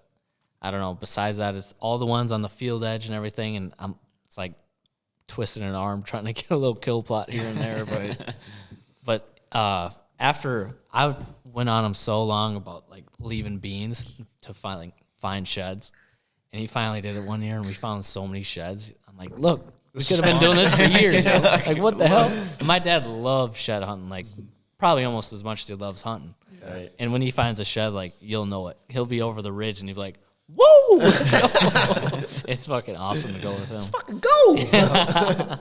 I don't know. Besides that, it's all the ones on the field edge and everything. And it's like twisting an arm trying to get a little kill plot here and there. But after I went on him so long about like leaving beans to find sheds, and he finally did it one year, and we found so many sheds. I'm like, look, we could have been doing this for years. Like, what the hell? And my dad loves shed hunting, like probably almost as much as he loves hunting. Right. And when he finds a shed, like, you'll know it. He'll be over the ridge, and he'll be like, whoa! Let's go. It's fucking awesome to go with him. Fucking go.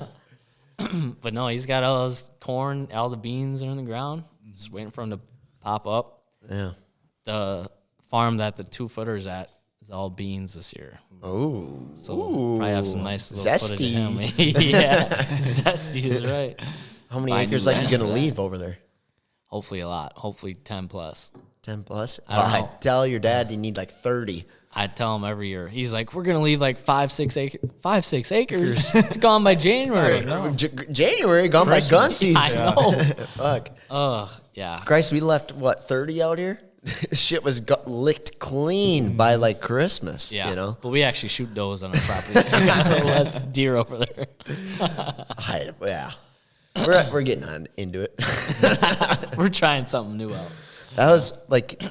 But no, he's got all his corn, all the beans are in the ground, just waiting for him to pop up. Yeah. The farm that the 2-footer's at is all beans this year. Oh. So we'll probably have some nice little footage of Zesty. him. Yeah, zesty is right. How many Buy acres new like you land gonna for that. leave over there? Hopefully a lot. Hopefully 10 plus. 10 plus? I don't know. I'd tell your dad you need like 30. I tell him every year. He's like, we're gonna leave like 5-6 acres. It's gone by January. January, gone by gun season. I know. Fuck. Yeah. Christ, we left, what, 30 out here? Shit was licked clean by like Christmas, Yeah. you know? But we actually shoot does on our property, so we got a little less deer over there. Yeah. We're getting on into it. We're trying something new out. That was like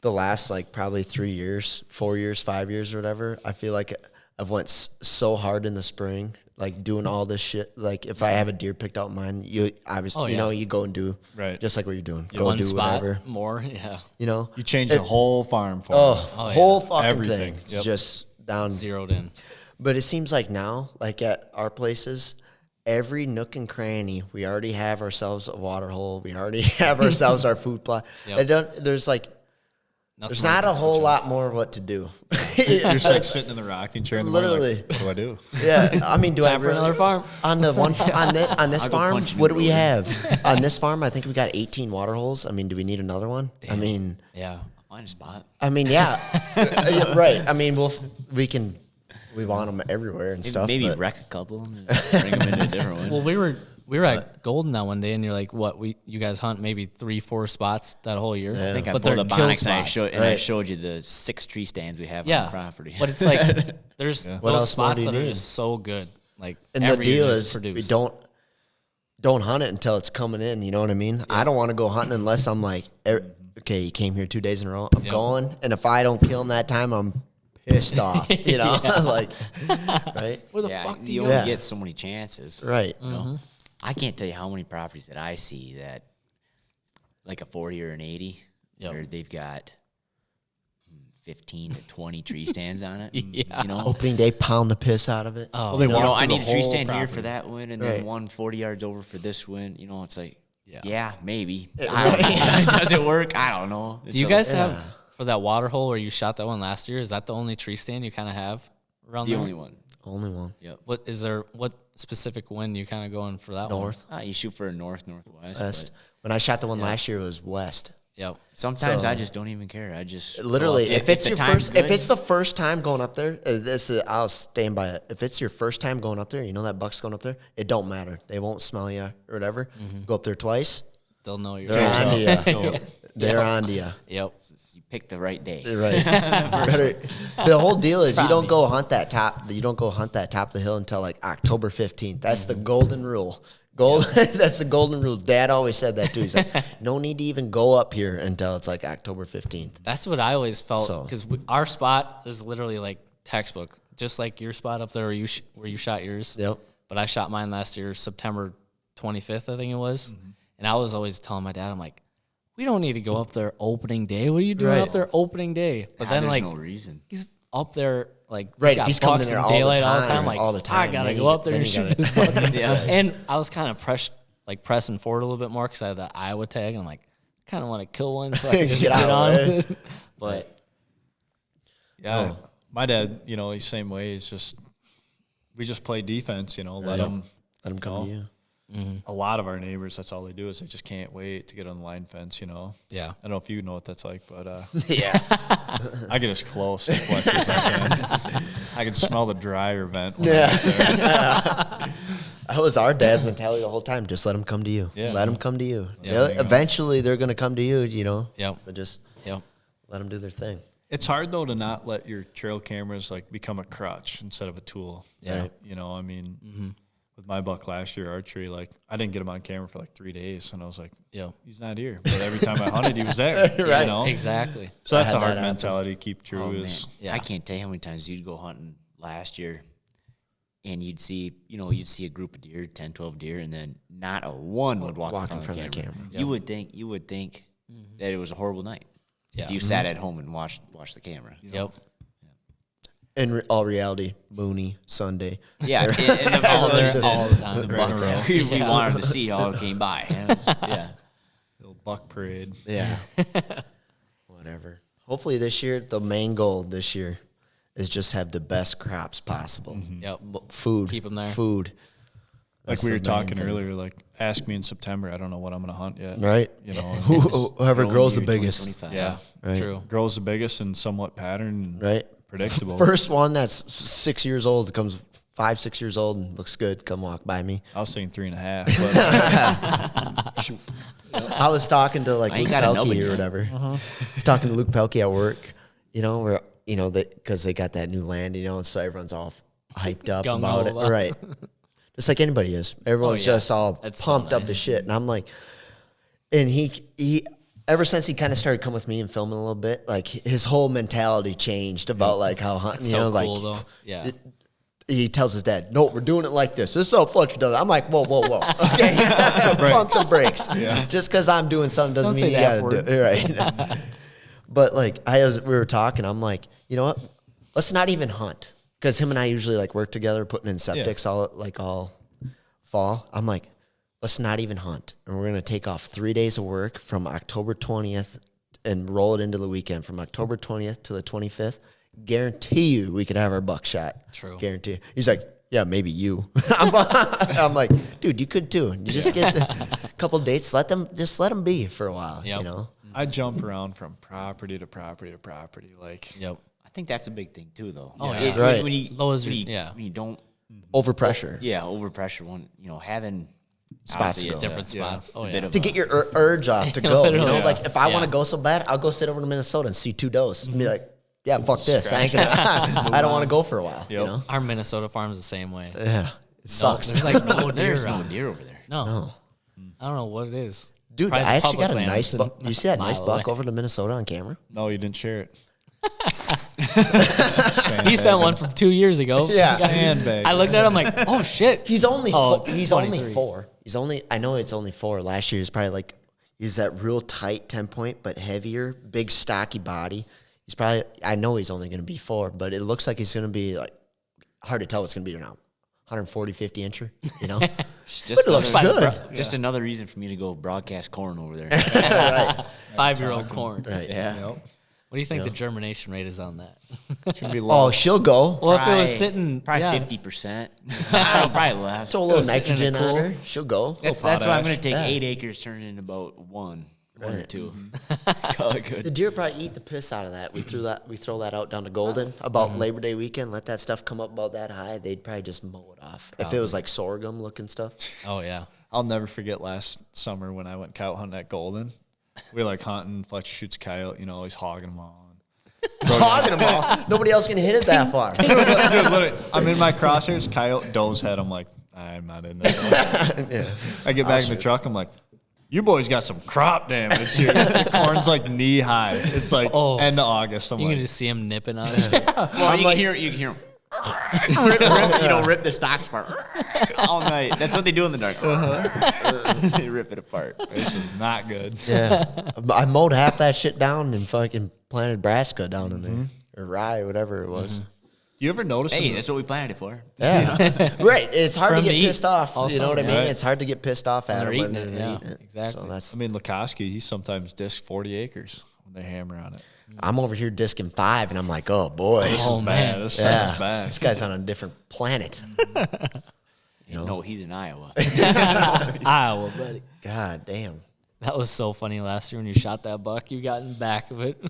the last like probably 3 years, 4 years, 5 years or whatever. I feel like I've went so hard in the spring, like doing all this shit. Like if I have a deer picked out in mine, you obviously, you know, you go and do just like what you're doing. Go One and do spot whatever. more, yeah. You know? You change the whole farm for Oh, him. whole fucking Everything. thing. It's Yep. just down. Zeroed in. But it seems like now, like at our places, every nook and cranny, we already have ourselves a water hole. We already have ourselves our food plot. Yep. There's like, Nothing there's more not than a whole switching. lot more of what to do. You're just like sitting in the rocking chair in the morning, Literally. like, what do I do? Yeah, I mean, do I Time for really, another farm. on the one on this I'll go farm? punch a What do new we road. have on this farm? I think we got 18 water holes. I mean, do we need another one? I mean, Yeah. Find a spot. yeah. Yeah, right. I mean, we want them everywhere and stuff. Maybe but- wreck a couple and bring them into a different one. Well, we were at Golden that one day, and you're like, "What? You guys hunt maybe 3-4 spots that whole year?" Yeah. I think I but pulled they're up kill Onyx and I spots. I showed you the 6 tree stands we have on Yeah, the property. but it's like there's What those else more do spots you that are need? just so good. Like, And the every year deal just is, produce. we don't hunt it until it's coming in. You know what I mean? I don't want to go hunting unless I'm like, okay, he came here 2 days in a row. I'm going, and if I don't kill him that time, I'm pissed off. You know, like, right, Where the yeah, fuck do you you? only Yeah. get so many chances. right. You know? I can't tell you how many properties that I see that, like a 40 or an 80, Yep. where they've got 15 to 20 tree stands on it. Yeah. You know, Opening day, pound the piss out of it. Oh, they you walk know, through I the need a tree whole stand here property. for that one, and Right. then one 40 yards over for this one. You know, it's like, Yeah. yeah, maybe. I don't know. Does it work? I don't know. do you guys have for that water hole where you shot that one last year? Is that the only tree stand you kind of have around the there? only one? Only one. Yep. What is there? What specific wind you kind of going for that North. You shoot for a northwest. West. But When I shot the one last year, it was west. Yep. sometimes So- I just don't even care. I just go Literally, up. if it's the your time's first, if good, it's the first time going up there, I'll stand by it. If it's your first time going up there, you know that buck's going up there. It don't matter. They won't smell you or whatever. Go up there twice. They'll know you're. They're on Yep. to you. They're on to you. Yep. you pick the right day. Right. Better. The whole deal is you Try don't me. go hunt that top. You don't go hunt that top of the hill until like October 15th. That's the golden rule. Gold. That's the golden rule. Dad always said that too. He's like, no need to even go up here until it's like October 15th. That's what I always felt So- because our spot is literally like textbook, just like your spot up there where you shot yours. Yep. But I shot mine last year, September 25th, I think it was. And I was always telling my dad, I'm like, we don't need to go up there opening day. What are you doing Right. up there opening day? But then there's like no reason. he's up there like Right, got if he's coming bucks in there in all the daylight time, like all the time, I gotta then go you- up there then and you shoot gotta- this buck. Yeah. And I was kind of pressing forward a little bit more because I had that Iowa tag. And I'm like, kind of want to kill one so I can just Get get out on of the way. with it. But Yeah, my dad, he's same way. It's just we just play defense, let them. Let him come to you. A lot of our neighbors, that's all they do is they just can't wait to get on the line fence. yeah. I don't know if you know what that's like, but Yeah. I get as close to flex as I can. I can smell the dryer vent. When Yeah. I'm up there. That was our dad's mentality the whole time. Just let them come to you. Yeah. Let them come to you. Yeah. They'll- Eventually, they're going to come to you, Yep. So just Yep. let them do their thing. It's hard though to not let your trail cameras like become a crutch instead of a tool. Yeah. Right. I mean, with my buck last year, archery, like I didn't get him on camera for like 3 days, and I was like, Yep. he's not here. But every time I hunted, he was there. Right. Exactly. So that's I a had hard that happen. mentality to keep true. Oh, is man. Yeah. I can't tell you how many times you'd go hunting last year and you'd see a group of deer, 10, 12 deer, and then not a one would walk in front of the camera. You would think that it was a horrible night. Yeah. If you sat at home and watched the camera. Yep. In all reality, Mooney, Sunday. Yeah, and the All bucks- there all the time. the bucks, we wanted to see how it came by. Yeah. little buck parade. Yeah. Whatever. Hopefully this year, the main goal this year is just have the best crops possible. Yep. Food. Keep 'em there. Food. Like That's we the were main talking thing. earlier, like ask me in September. I don't know what I'm going to hunt yet. Right? Whoever Growing grows the year biggest. 2025. Yeah. Right. True. Grows the biggest and somewhat pattern. And Right? Predictable. First one that's 6 years old comes 5, 6 years old and looks good. Come walk by me. I was saying 3.5. But I was talking to like I ain't Luke got a nubbin Pelkey or yet. whatever. I was talking to Luke Pelkey at work, where, because they got that new land, and so everyone's all hyped up Gung-ho about it. about it. Right. Just like anybody is. Everyone's yeah. just all That's so pumped up to nice. shit. And I'm like, and he ever since he kind of started coming with me and filming a little bit, like his whole mentality changed about like how hunting, So like cool though. Yeah. he tells his dad, "No, we're doing it like this. This is how Fletcher does it." I'm like, "Whoa, whoa, whoa! Okay, pump the brakes. Just because I'm doing something doesn't Don't mean say you that gotta do it, right?" But like, we were talking. I'm like, you know what? Let's not even hunt, because him and I usually like work together, putting in septics all fall. I'm like, let's not even hunt, and we're gonna take off 3 days of work from October 20th and roll it into the weekend from October 20th to the 25th. Guarantee you we could have our buck shot. True. Guarantee. He's like, yeah, maybe you. I'm like, dude, you could too. You just get a couple dates. Let them be for a while. Yep. I jump around from property to property to property. Like, Yep. I think that's a big thing too, though. Oh, It- yeah. Right. When you, Low as when your- you, yeah. when you don't, Overpressure. overpressure one, having Spots obviously to it's go. a- Different Yeah. spots. Oh a bit yeah. of To get your urge off to go. Literally. Yeah. Like if I want Yeah. to go so bad, I'll go sit over to Minnesota and see 2 does and be like, yeah, fuck this. I ain't gonna. I don't want to go for a while. Yep. Our Minnesota farm's the same way. Yeah. It sucks. There's like no deer There's no around. deer over there. No. I don't know what it is. Dude, Probably I the actually got a public land nice is a buck. You see that nice mile buck away. over to Minnesota on camera? no, you didn't share it. He sent one from 2 years ago. Yeah. Sandbag. I looked at him like, oh shit. He's only Oh, he's it's only 23. 4. I know it's only 4. Last year he's probably like he's that real tight 10-point but heavier, big stocky body. He's probably I know he's only gonna be 4, but it looks like he's gonna be like hard to tell what's gonna be now. 140, 50 incher, It's just But it looks another, good. Just another reason for me to go broadcast corn over there. Right. 5-year-old corn. Right. Yeah. Yep. What do you think the germination rate is on that? It's gonna be low. Oh, she'll go. Well, if it was Probably- sitting, Probably yeah. 50%. Probably less. Throw a little sitting in nitrogen a on cool- her. She'll go. That's why I'm potash. going to take Yeah. 8 acres, turn it into about one or two. Call it good. The deer probably eat the piss out of that. We throw that out down to Golden about Labor Day weekend. Let that stuff come up about that high. They'd probably just mow it off. If it was like sorghum looking stuff. Oh yeah. I'll never forget last summer when I went coyote hunting at Golden. We were like hunting. Fletcher shoots coyote. He's hogging them all. Hogging them all. Nobody else can hit it that far. Dude, literally, I'm in my crosshairs. Coyote does head. I'm like, I'm not in there. I get back in the truck. I'm like, you boys got some crop damage here. The corn's like knee high. It's like end of August. I'm You like, can just see him nipping on it. Well, you can hear him. Rip the stocks apart all night. That's what they do in the dark. They rip it apart. this is not good. Yeah. I mowed half that shit down and fucking planted brassica down in there. Or rye, whatever it was. You ever notice? Hey, that's what we planted it for. Yeah. Right. It's hard to From get to eat pissed off. all You know what I summer. mean? Right. It's hard to get pissed off at they're them eating when it, they're yeah, eating it. exactly. So that's, I mean, Lukoski, he sometimes discs 40 acres when they hammer on it. I'm over here disking 5, and I'm like, oh, boy. This Oh, is man. bad. This Yeah. sounds bad. This guy's on a different planet. No, he's in Iowa. Iowa, buddy. God damn. That was so funny last year when you shot that buck. You got in the back of it.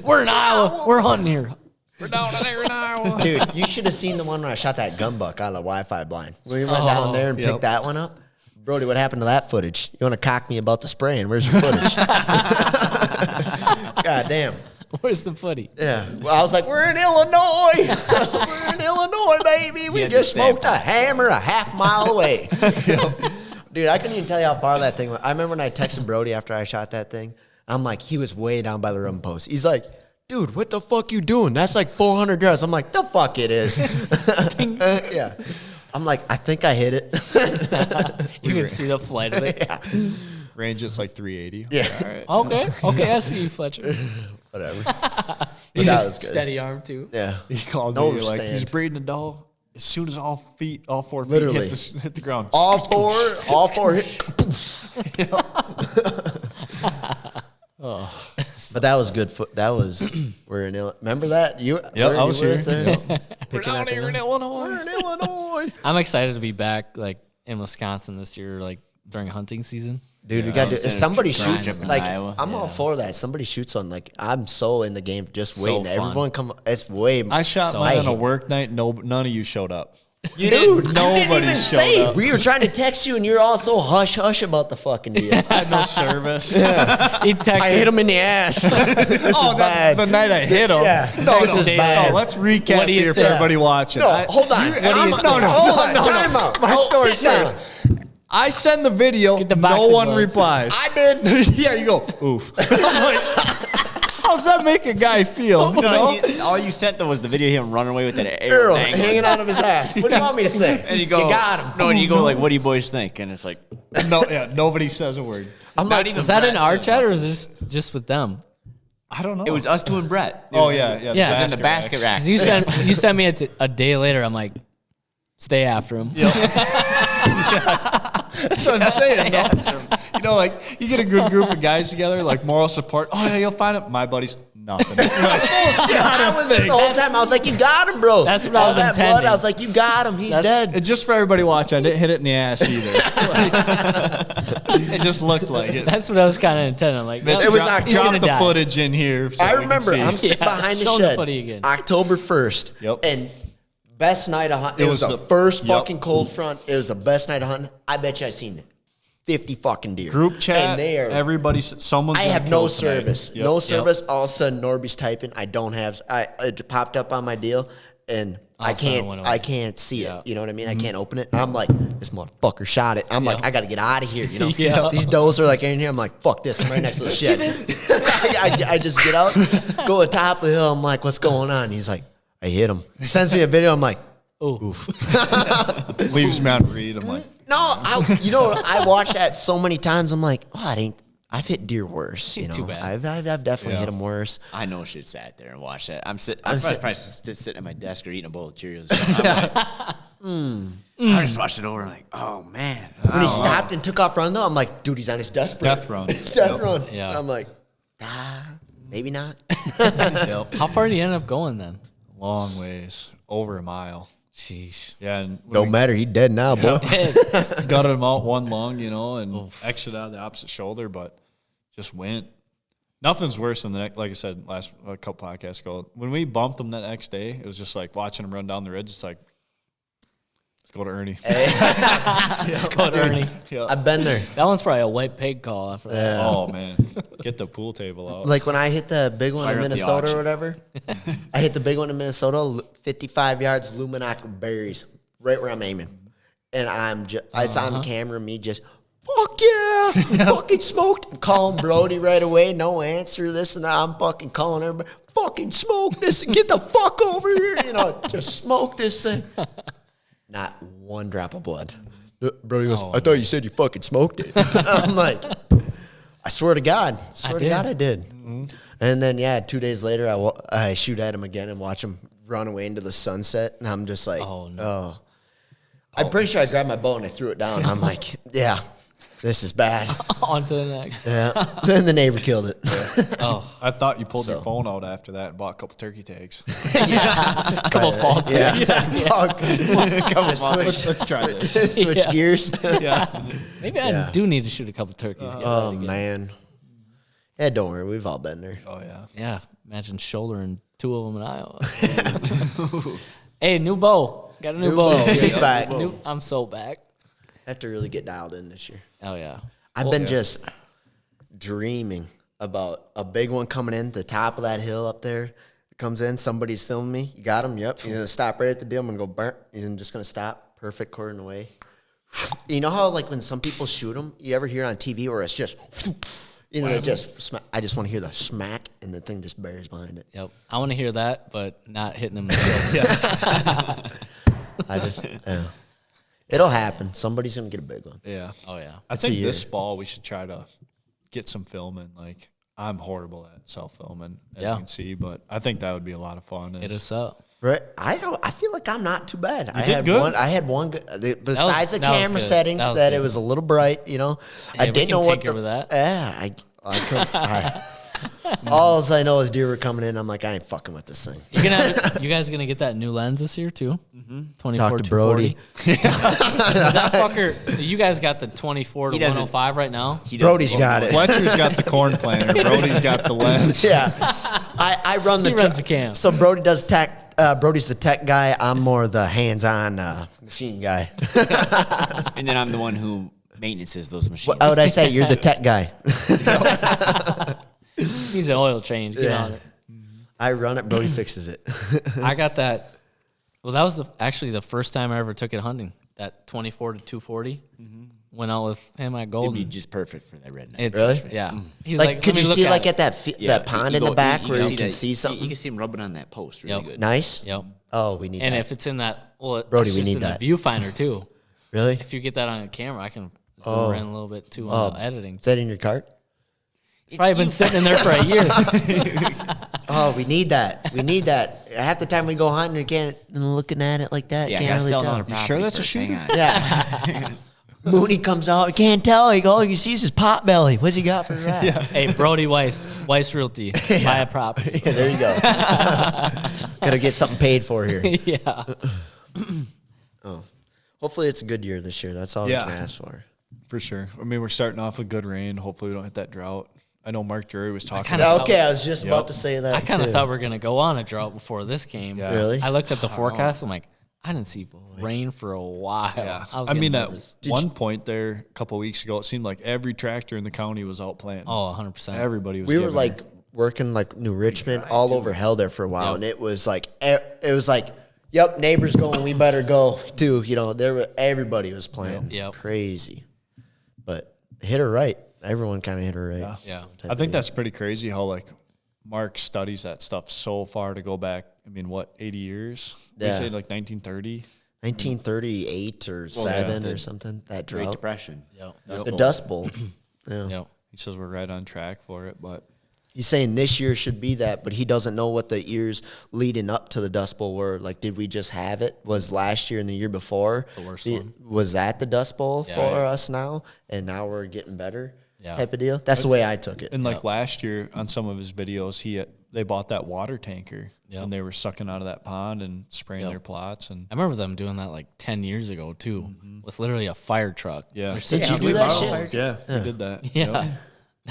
We're in Iowa. We're hunting here. We're down there in Iowa. Dude, you should have seen the one where I shot that gun buck on the Wi-Fi blind. We went down there and picked that one up. Brody, what happened to that footage? You want to cock me about the spraying? Where's your footage? God damn. Where's the footy? Yeah. Well, I was like, we're in Illinois. We're in Illinois, baby. We had just to stamp smoked a hammer a half mile away. Dude, I couldn't even tell you how far that thing went. I remember when I texted Brody after I shot that thing. I'm like, he was way down by the rum post. He's like, dude, what the fuck you doing? That's like 400 yards. I'm like, the fuck it is. Yeah. I'm like, I think I hit it. You can see the flight of it. Yeah. Range is like 380. Yeah. All right. Okay, I see you, Fletcher. Whatever. You that just was good. steady arm too. Yeah. He called No me like, stand. he's breeding a doe. As soon as all 4 feet Literally. hit the ground. All four hit. But that was good. That was we're in Illinois. Remember that? I was here. We're down here in Illinois. We're in Illinois. I'm excited to be back, like in Wisconsin this year, like during hunting season. Dude, we got to. Instead If of somebody trying shoots, up in like Iowa. I'm all for that. Somebody shoots one. Like I'm so in the game, just So waiting. fun. Everyone come. It's way. I shot So- mine on I- a work night. No, none of you showed up. You dude, Nobody even showed say. up. We were trying to text you, and you're all so hush hush about the fucking deal. I had no service. He texted. I hit him in the ass. This is bad. The night I hit him. Yeah. No, This is bad. No, let's recap What do you here for think? everybody watching. No, hold on. Hold on. Time out. My story's sit down. first. I send the video. Get the No boxing one gloves. replies. I did. Yeah, you go, oof. I'm like, how's that make a guy feel? You know? All you sent though was the video of him running away with that Arrow arrow dangling. hanging out of his ass. What do you want me to say? And you go, got him. No, and you go like, "What do you boys think?" And it's like, No, yeah, nobody says a word. I'm not like, even Was that in Brett our said chat or nothing. was this just with them? I don't know. It was us two and Brett. Oh, yeah. Yeah, Yeah, it's in the basket rack. Because you sent me a day later. I'm like, stay after him. That's what I'm saying. You know, like, you get a good group of guys together, like moral support. Oh, yeah, you'll find him. My buddies, nothing. bullshit. I was in the whole time. I was like, you got him, bro. That's what I was All that blood, intending. I was like, you got him. He's dead. It's just for everybody watching. I didn't hit it in the ass either. It just looked like it. That's what I was kind of intending. I'm like, Mitch, It was drop, he's drop gonna the die. footage in here. So I we can remember. see. I'm sitting Yeah, behind the show 'em the shed. footy again. October 1st. Yep. And best night of hunting. It was was the the- first yep. fucking cold front. It was the best night of hunting. I bet you I seen 50 fucking deer. Group chat. And they are. Everybody's someone's. I gonna have kill no tonight. service. Yep. No service. All of a sudden, Norby's typing. I don't have. It popped up on my deal, and All I of a sudden it can't. went away. I can't see Yeah. it. You know what I mean? I can't open it. And I'm like, this motherfucker shot it. I'm like, Yeah. I got to get out of here. You know? Yeah. These does are like in here. I'm like, fuck this. I'm right next to the shed. I just get out, go to the top of the hill. I'm like, what's going on? He's like, I hit him. He sends me a video. I'm like, oof. Leaves me on read. I'm like, no, I watched that so many times. I'm like, oh, it ain't. I've hit deer worse. You know, Too bad. I've definitely Yeah. hit them worse. I know shit sat there and watched that. I'm sit- probably just sitting at my desk or eating a bowl of Cheerios. I'm like, I just watched it over. I'm like, oh man. When he stopped and took off running, though, I'm like, dude, he's on his death sprint. Death run. Death Yep. run. Yeah. And I'm like, maybe not. Yep. How far did you end up going then? Long ways, over a mile. Sheesh. Yeah, and when Don't matter. He dead now, boy. we gutted him out one lung, and exited out the opposite shoulder, but just went. Nothing's worse than the next, like I said a couple podcasts ago. When we bumped him that next day, it was just like watching him run down the ridge. It's like, let's go to Ernie. Let's go to Ernie. Yeah. I've been there. That one's probably a white pig call after that. Oh man, get the pool table out. Like when I hit the big one Fire in up the Minnesota auction. or whatever, I hit the big one in Minnesota, 55 yards, Luminac berries, right where I'm aiming. and it's on camera. Me just fuck yeah, fucking smoked. I'm calling Brody right away. No answer. This and that. I'm fucking calling everybody. Fucking smoke this and get the fuck over here. Just smoke this thing. Not one drop of blood. Brody goes, I thought you said you fucking smoked it. I'm like, I swear to God. I did. Mm-hmm. And then, 2 days later, I shoot at him again and watch him run away into the sunset. And I'm just like, I'm pretty sure I grabbed my bow and I threw it down. I'm like, yeah, this is bad. On to the next. Yeah. Then the neighbor killed it. I thought you pulled your phone out after that and bought a couple turkey tags. A couple fall tags. Let's try this. Switch gears. Yeah. Maybe I do need to shoot a couple turkeys. Oh, man. Yeah, don't worry. We've all been there. Oh, yeah. Yeah. Imagine shouldering 2 of them in Iowa. Hey, new bow. Got a new bow. He's back. I'm so back. I have to really get dialed in this year. Oh, yeah. I've been just dreaming about a big one coming in, the top of that hill up there. It comes in, somebody's filming me. You got him? Yep. You're going to stop right at the deal. I'm going to go burnt. You're just going to stop. Perfect, cordon away. You know how, like, when some people shoot them, you ever hear on TV where it's just, they just smack. I just want to hear the smack, and the thing just buries behind it. Yep. I want to hear that, but not hitting him. Yeah. It'll happen. Somebody's going to get a big one. Yeah. Oh, yeah. I think this fall we should try to get some filming. Like, I'm horrible at self-filming, as you can see, but I think that would be a lot of fun. Hit us up. Right? I feel like I'm not too bad. I did good. I had one good. Besides the camera good. settings, That was it good. was a little bright. I didn't know what with that. Yeah, I could. All I know is deer were coming in. I'm like, I ain't fucking with this thing. You guys gonna get that new lens this year too? 24 Talk to Brody. That fucker. You guys got the 24 to 105 right now. Brody's got it. Fletcher's got the corn planter. Brody's got the lens. Yeah, I run the. He runs the cam. So Brody does tech. Brody's the tech guy. I'm more the hands-on machine guy. And then I'm the one who maintenances those machines. What would I say? You're the tech guy. Needs an oil change. Get on it. I run it. Brody fixes it. I got that. Well, that was actually the first time I ever took it hunting. That 24 to 240. Went out with him at It'd Golden. be just perfect for that redneck. It's, Really? Yeah. He's Like, could "Let you me look see like it." at that pond in the back where you can see something? You can see him rubbing on that post really Yep. good. Nice. Yep. Oh, we need And that. if it's in that, well, Brody, it's we just need in that. the viewfinder too. Really? If you get that on a camera, I can zoom in a little bit too on the editing. Is that in your cart? It's probably been sitting in there for a year. Oh, we need that. We need that. Half the time we go hunting, we can't looking at it like that. Yeah, I can't gotta really sell tell. another property. sure that's a first, hang shooter? on. Yeah. Mooney comes out. You can't tell. You go. All you see is his pot belly. What's he got for that? Hey, Brody Weiss Realty, buy a property. Yeah, there you go. Gotta get something paid for here. Yeah. Hopefully, it's a good year this year. That's all we Yeah. can ask for. For sure. I mean, we're starting off with good rain. Hopefully we don't hit that drought. I know Mark Drury was talking kinda- about Okay, I was just about to say that. I kind of too. thought we were going to go on a drought before this came. Yeah. Really? I looked at the forecast. I'm like, I didn't see rain for a while. Yeah. I was I mean, getting at nervous. one point there, a couple of weeks ago, it seemed like every tractor in the county was out planting. Oh, 100%. Everybody was We were giving like working like New Richmond, all over hell there for a while, Yep. and it was like, yep, neighbors going, we better go too. Everybody was playing. Yep. Crazy, but hit her right. Everyone kind of hit her right. Yeah. I think that's pretty crazy how like Mark studies that stuff so far to go back. I mean, what, 80 years? We Yeah. say like 1930. 1938 or 7 or something. That Great drought, Depression. Yep. the Dust Bowl. Yeah. Yep. He says we're right on track for it, but He's saying this year should be that, but he doesn't know what the years leading up to the Dust Bowl were. Like, did we just have it? Was last year and the year before The worst one. Was that the Dust Bowl Yeah. for us now? And now we're getting better Yeah. type of deal? That's the way I took it. and like last year on some of his videos, they bought that water tanker Yep. and they were sucking out of that pond and spraying Yep. their plots and I remember them doing that like 10 years ago too, with literally a fire truck. yeah. They're Did you sitting do out that there. shit? Yeah, we did that. Yeah. Yep.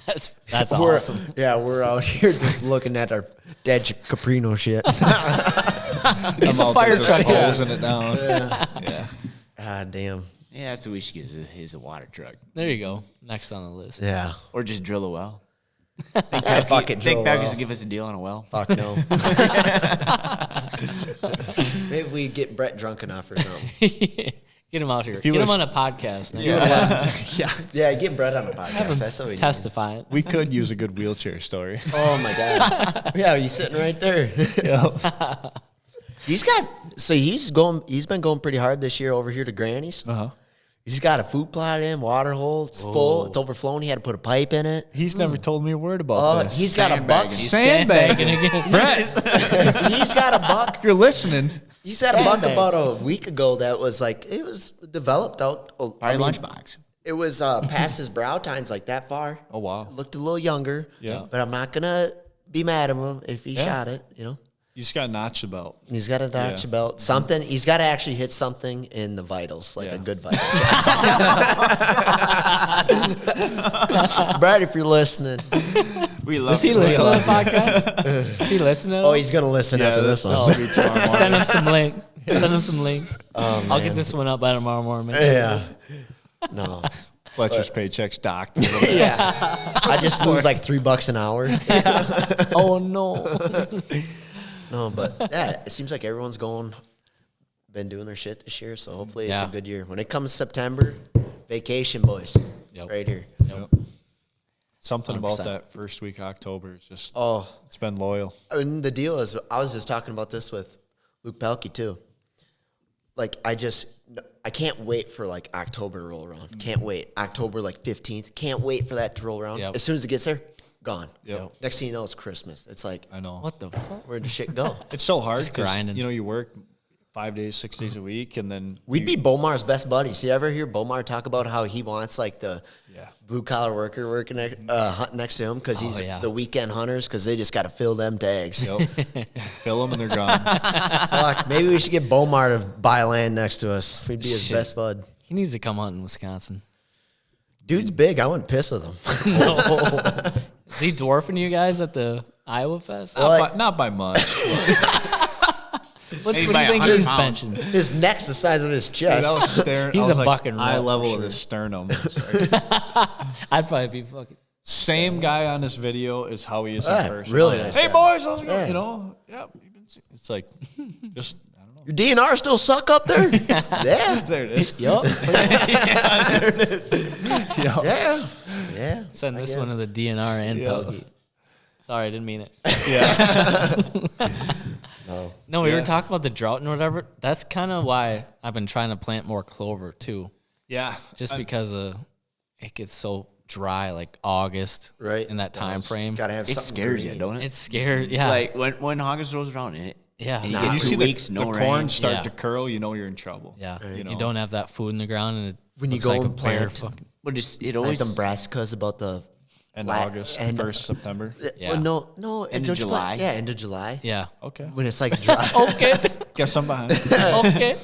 That's We're- awesome. Yeah, we're out here just looking at our dead Caprino shit. I'm out fire there just truck. hosing it down. Yeah. God damn. Yeah, that's what we should get is a water truck. There you go. Next on the list. Yeah. Or just drill a well. I fucking Think drill Packers well. would give us a deal on a well? Fuck no. Maybe we get Brett drunk enough or something. Get him out here. you Get him wish- on a podcast. Next time. Yeah, get Brett on the podcast. Have him That's what we need. testify it. We could use a good wheelchair story. Oh my god. Yeah, he's sitting right there. He's been going pretty hard this year over here to Granny's. Uh-huh. He's got a food plot in, water hole. It's full. It's overflowing. He had to put a pipe in it. He's never told me a word about this. He's got a buck. He's Sandbagging. again. Brett, He's got a buck. if you're listening, He's had a buck about a week ago that was like, it was developed out. Probably lunchbox. It was past his brow tines like that far. Oh, wow. Looked a little younger. Yeah. But I'm not going to be mad at him if he shot it, you know. you just got to notch the belt. He's got to notch belt. Something. He's got to actually hit something in the vitals, like Yeah. a good vital shot. Brad, if you're listening. We love Does he listen to the podcast? Is he listening? Oh, he's going to listen after this one. will be tomorrow morning. Send him some link. Send him some links. Oh, I'll man. get this one up by tomorrow morning. Make sure. Yeah. No. Fletcher's paycheck's docked. Yeah. I just lose like $3 an hour. Oh no. No, but yeah, it seems like everyone's been doing their shit this year. So hopefully it's a Yeah. good year. When it comes September, vacation, boys. Yep. Right here. Something about 100%. that first week of October. It's just, Oh, it's been loyal. and the deal is, I was just talking about this with Luke Pelkey too. Like, I can't wait for like October to roll around. Can't wait. October like 15th. Can't wait for that to roll around. Yep. As soon as it gets there, gone. Yep. Next thing you know, it's Christmas. It's like, I know. What the fuck? where'd the shit go? It's so hard Just because, grinding. you know, you work 5 days, 6 days a week, and then We'd be Bomar's best buddies. You ever hear Bomar talk about how he wants like the Yeah. blue collar worker working hunting next to him because he's yeah. the weekend hunters because they just got to fill them tags. fill them and they're gone. Fuck, maybe we should get Bomar to buy land next to us. We'd be his Shit. best bud. He needs to come hunt in Wisconsin. Dude's big. I wouldn't piss with him. Is he dwarfing you guys at the Iowa Fest? Not by much. What do you by think 100 he's pounds. benching? His neck's the size of his chest. I was staring. He's I was a like, buck and eye roll, level for of sure. his sternum. I'd probably be fucking. Same guy on this video is how he is in Ah, person. really nice Hey guy. boys, how's it going? Yeah. You know, yeah. It's like just I don't know. Your DNR still suck up there? Yeah. There it is. Yup. Yeah. Yeah. Yeah. Send this one to the DNR and Yeah. Pelkey. Sorry, I didn't mean it. Yeah. No, we were talking about the drought and whatever. That's kind of why I've been trying to plant more clover too. Yeah. Just because it gets so dry, like August, Right. in that time frame. Gotta have It something scares green. you, don't it? It's scared. Yeah. Like when August rolls around, yeah. you Nah. get You 2 see weeks, the no corn rain. start Yeah. to curl, you know you're in trouble. Yeah. You know. You don't have that food in the ground, and it When you looks go like a and bear plant. fucking. But it Like always Nebraska's about the End La- August, end- 1st September. Yeah. Well, no, End of don't you July? plant- Yeah, end of July. Yeah. Okay. When it's like dry. Okay. Guess I'm behind. Okay.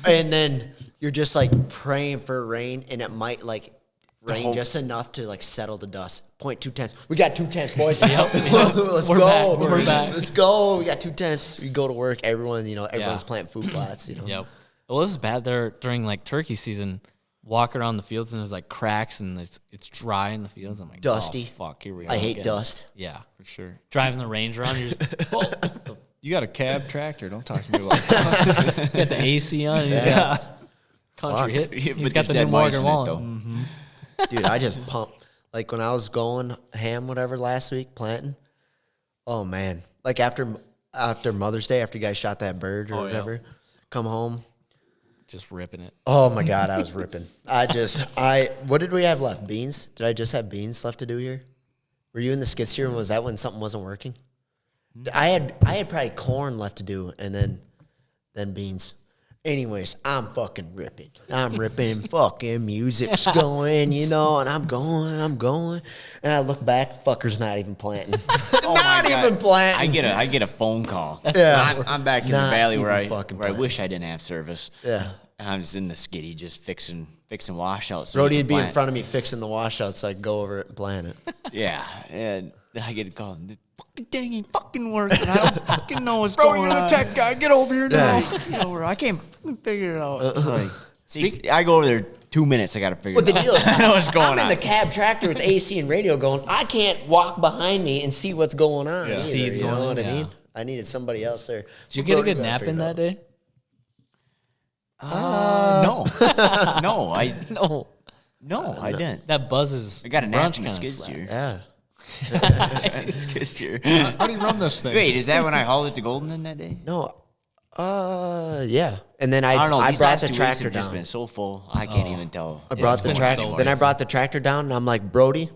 And then you're just like praying for rain, and it might like rain whole- just enough to like settle the dust. 0.2 tenths. We got 2 tenths, boys. Yep. Let's We're go. back. We're back. Let's go. We got 2 tenths. We go to work. Everyone, everyone's Yeah. planting food plots. Yep. Well, it was bad there during like turkey season. Walk around the fields and there's like cracks and it's dry in the fields. I'm like, Dusty. Oh, fuck, here we go. I hate again. dust. Yeah. For sure. Driving the Range around, you're just oh, You got a cab tractor. Don't talk to me about that. got the AC on. And he's got country Fuck. hit. Yeah, He's but got the there's new dead mice Morgan in it, Wallen. though. Dude, I just pump. Like when I was going ham, whatever, last week planting. Oh man! Like after Mother's Day, after you guys shot that bird or Oh, yeah. whatever, come home. Just ripping it. Oh my God, I was ripping. What did we have left? Beans? Did I just have beans left to do here? Were you in the skid steer and was that when something wasn't working? I had probably corn left to do and then beans. Anyways, I'm fucking ripping. I'm ripping. Fucking music's going, and I'm going. And I look back, fucker's not even planting. Oh my not God. even planting. I get a phone call. Yeah. I'm back in the Not valley even where I fucking where I playing. wish I didn't have service. Yeah. And I'm just in the skiddy just fixing washouts. so Brody we would can be in plant. front of me fixing the washouts, so I go over it and plan it. Yeah, and then I get a call. The fucking thing ain't fucking working. I don't fucking know what's going on. Brody, you're the tech guy. Get over here now. Get over. I can't fucking figure it out. Like, see, I go over there 2 minutes. I got to figure But it the out. deal is, I know what's going I'm on. in the cab tractor with AC and radio going. I can't walk behind me and see what's going on. either, Seeds you going know on, what I yeah. mean? I needed somebody else there. Did you get a good nap in that day? No. No, I didn't. That buzzes. I got a nap brunch in the kinda skid slap. steer. Yeah. Skid steer. How do you run this thing? Wait, is that when I hauled it to Golden then that day? No. Yeah. And then I don't know. I These brought last the 2 weeks tractor have just down. been so full. I can't even tell. I brought It's the been tractor. so Then I busy. brought the tractor down, and I'm like, Brody,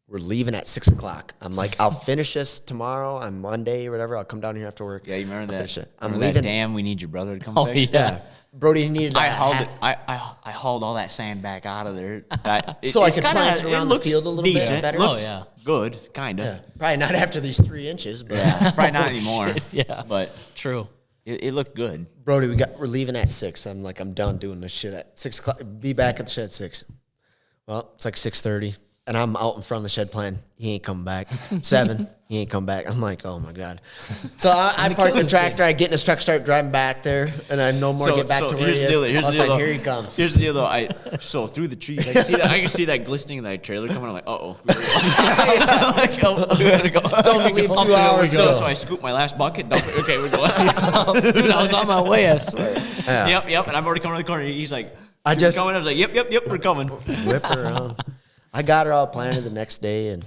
we're leaving at 6 o'clock. I'm like, I'll finish this tomorrow on Monday or whatever. I'll come down here after work. Yeah, you remember I'll finish that? it. I'm Remember leaving. that damn, we need your brother to come Oh, fix? yeah. Yeah. Brody needed. I a hauled half- it. I hauled all that sand back out of there. So I It's could kinda- plant it around the looks field a little bit decent. better? Looks Oh, yeah. good, kind of. Yeah. Probably not after these 3 inches, but Probably not anymore. Yeah. But True. it looked good. Brody, we're leaving at 6. I'm like, I'm done doing this shit at 6 o'clock. Be back at the shed at 6. Well, it's like 6:30, and I'm out in front of the shed playing. He ain't coming back. 7, he ain't come back. I'm like, oh my god. So I park the tractor. I get in his truck, start driving back there, and I no more get back to where he is. All of a sudden, here he comes. Here's the deal, though. So through the trees, I can see that glistening in that trailer coming. I'm like, uh-oh. Like, oh, we gotta go. Don't leave 2 hours So ago. I scoop my last bucket. Dump it. Okay, we're going. Dude, I was on my way, I swear. Yep. And I'm already coming to the corner. He's like, I just- coming. I was like, yep, we're coming. Whip her around. I got her all planted the next day, and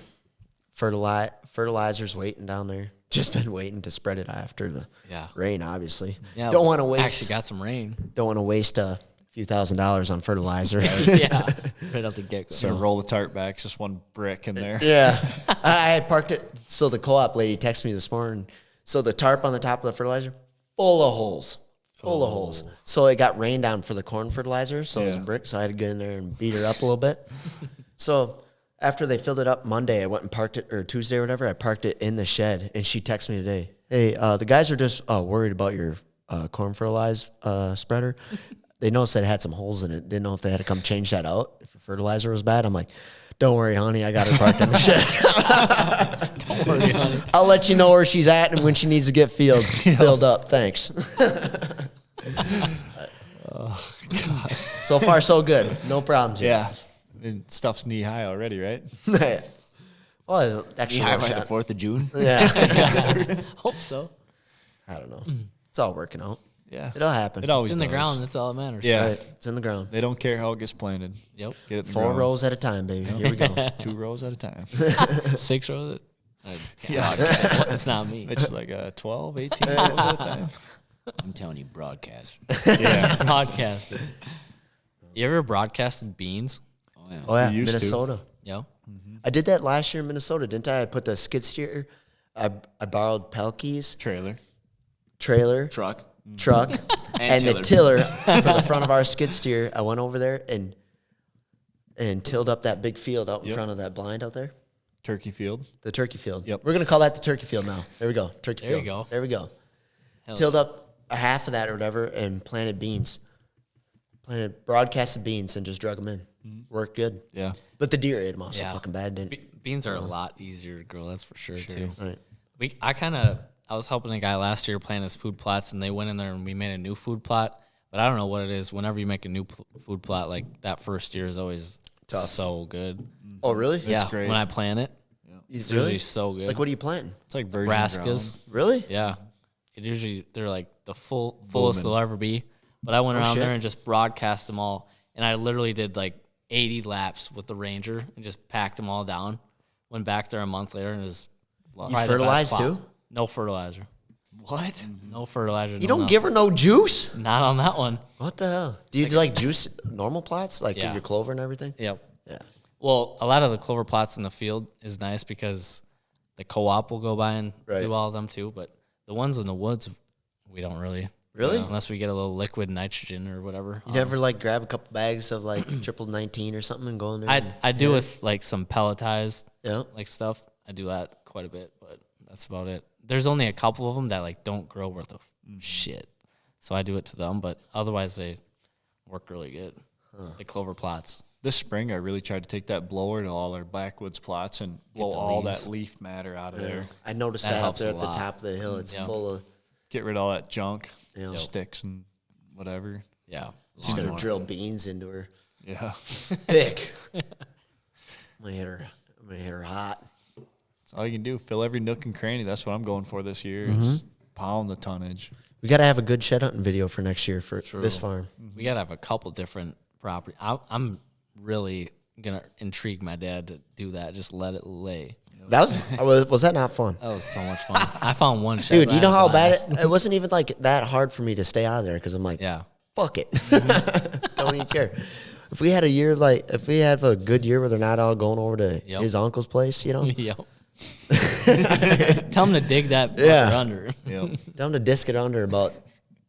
fertilizer's waiting down there. Just been waiting to spread it after the rain, obviously. Yeah. Don't want to waste. Actually got some rain. Don't want to waste a few $1,000s on fertilizer. Yeah. Right out the get-go. So roll the tarp back, just one brick in there. Yeah. I had parked it. So the co-op lady texted me this morning. So the tarp on the top of the fertilizer, full of holes. Full of holes. So it got rained down for the corn fertilizer. So it was a brick. So I had to get in there and beat her up a little bit. So after they filled it up Monday, I went and parked it, or Tuesday or whatever, I parked it in the shed. And she texted me today, hey, the guys are just worried about your corn fertilizer spreader. They noticed that it had some holes in it. Didn't know if they had to come change that out if the fertilizer was bad. I'm like, don't worry, honey. I got her parked in the shed. Don't worry, honey. I'll let you know where she's at and when she needs to get filled up. Thanks. So far, so good. No problems yet. Yeah. And stuff's knee high already, right? Well, actually, Yeah, no by the shot. 4th of June. Yeah. Hope so. I don't know. It's all working out. Yeah. It'll happen. It always It's in the does. ground. That's all that matters. Yeah. Right. It's in the ground. They don't care how it gets planted. Yep. Get it in the 4 ground. rows at a time, baby. Here we go. 2 rows at a time. 6 rows. Yeah. It's not me. It's like 12, 18 rows at a time. I'm telling you, broadcast. Yeah. Broadcasted. You ever broadcasted beans? Oh, yeah. Oh, yeah. We used to. Minnesota. Yep. I did that last year in Minnesota, didn't I? I put the skid steer. I borrowed Pelkey's Trailer. trailer. Truck. Truck and the tiller. tiller for the front of our skid steer. I went over there and tilled up that big field out in Yep. front of that blind out there. Turkey field. The turkey field. Yep. We're gonna call that the turkey field now. There we go. Turkey There field. you go. There we go. Hell Tilled up a half of that or whatever and planted beans. Planted broadcasted beans and just drug them in. Worked good. Yeah. But the deer ate them off so Yeah. fucking bad, didn't Beans are a lot easier to grow, that's for sure, too. Right. I was helping a guy last year plant his food plots, and they went in there and we made a new food plot. But I don't know what it is. Whenever you make a new food plot, like that first year is always so good. Oh, really? Yeah, great. when I plant it, it's usually so good. Like, what are you planting? It's like virgin Brassicas. Really? Yeah. They're like the fullest they'll ever be. But I went around shit. there and just broadcast them all. And I literally did like 80 laps with the Ranger and just packed them all down. Went back there a month later and it was probably the best fertilized plot. too? No fertilizer. What? No fertilizer. You don't give her no juice? Not on that one. What the hell? Do you do like juice normal plots? Like Yeah. your clover and everything? Yep. Yeah. Well, a lot of the clover plots in the field is nice because the co-op will go by and Right. do all of them too. But the ones in the woods, we don't really. Really? Unless we get a little liquid nitrogen or whatever. You never like grab a couple bags of like triple 19 or something and go in there? I do with like some pelletized Yeah. like stuff. I do that quite a bit, but that's about it. There's only a couple of them that like don't grow worth of shit, so I do it to them. But otherwise, they work really good. The clover plots. This spring, I really tried to take that blower to all our backwoods plots and blow the all leaves. that leaf matter out of there. I noticed That that up helps there a at the lot. top of the hill. It's Yeah. full of, Get rid of all that junk, Yeah. sticks and whatever. Yeah. she's going to drill beans into her. Yeah. Thick. I'm going to hit her hot. That's all you can do. Fill every nook and cranny. That's what I'm going for this year. Mm-hmm. Is pound the tonnage. We got to have a good shed hunting video for next year for this farm. We gotta have a couple different property. I'm really gonna intrigue my dad to do that. Just let it lay. That was that not fun? That was so much fun. I found one shed. Dude, you that know I how had bad blast. it wasn't even like that hard for me to stay out of there because I'm like, Yeah. fuck it. Don't even care. If we had a good year where they're not all going over to Yep. his uncle's place, you know, Yep. Tell him to dig that fucker Yeah. under. Yep. tell them to disc it under about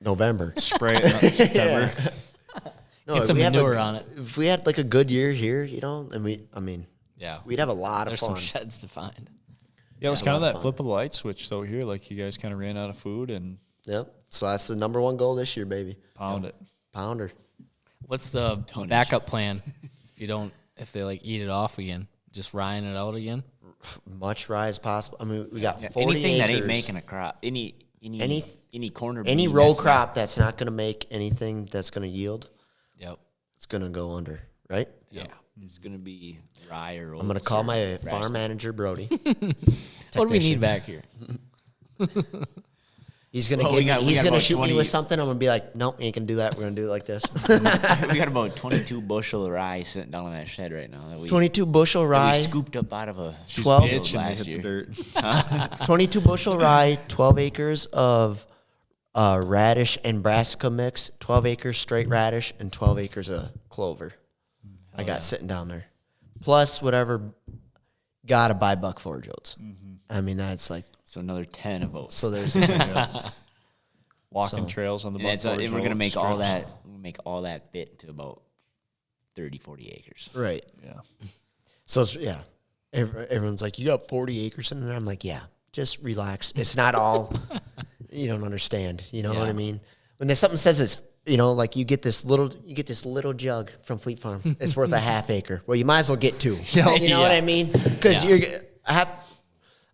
November. Spray it in September. No, Get if some we have manure on it. If we had like a good year here, you know, and Yeah. we'd have a lot of There's fun. some sheds to find. Yeah, it was Yeah, kind of a lot that of flip of the light switch though here. Like you guys kind of ran out of food and Yep. So that's the number one goal this year, baby. pound it. Pounder. What's the backup plan if they like eat it off again? Just ryeing it out again? Much rye as possible. I mean, we got 40 Anything that ain't acres. making a crop, any corner, Any bean row that's not- crop that's not going to make anything that's going to yield, Yep. it's going to go under, right? Yeah, it's gonna be rye or. I'm going to call my farm manager, Brody. What do we need back here? He's going to Well, we got he's going to about shoot me 20 with something. I'm going to be like, nope, you ain't going to do that. We're going to do it like this. We got about 22 bushel of rye sitting down in that shed right now. That we 22 bushel that we rye, scooped up out of a 12 field Itching to last hit the year. dirt. 22 bushel rye, 12 acres of radish and brassica mix, 12 acres straight radish, and 12 acres of clover. I got sitting down there. Plus whatever, got to buy buck forage oats. I mean, that's like, So another 10 of oats. so there's Walking So- trails on the and, that's, buck and we're gonna roads, make all strips. that. We're gonna make all that bit to about 30, 40 acres. right. Yeah. So it's, yeah, everyone's like, you got 40 acres in there. I'm like, yeah, just relax. It's not all. You don't understand. You know what I Yeah. mean? When there's something says it's, you know, like you get this little jug from Fleet Farm. It's worth a half acre. Well, you might as well get two. You know what I mean? Because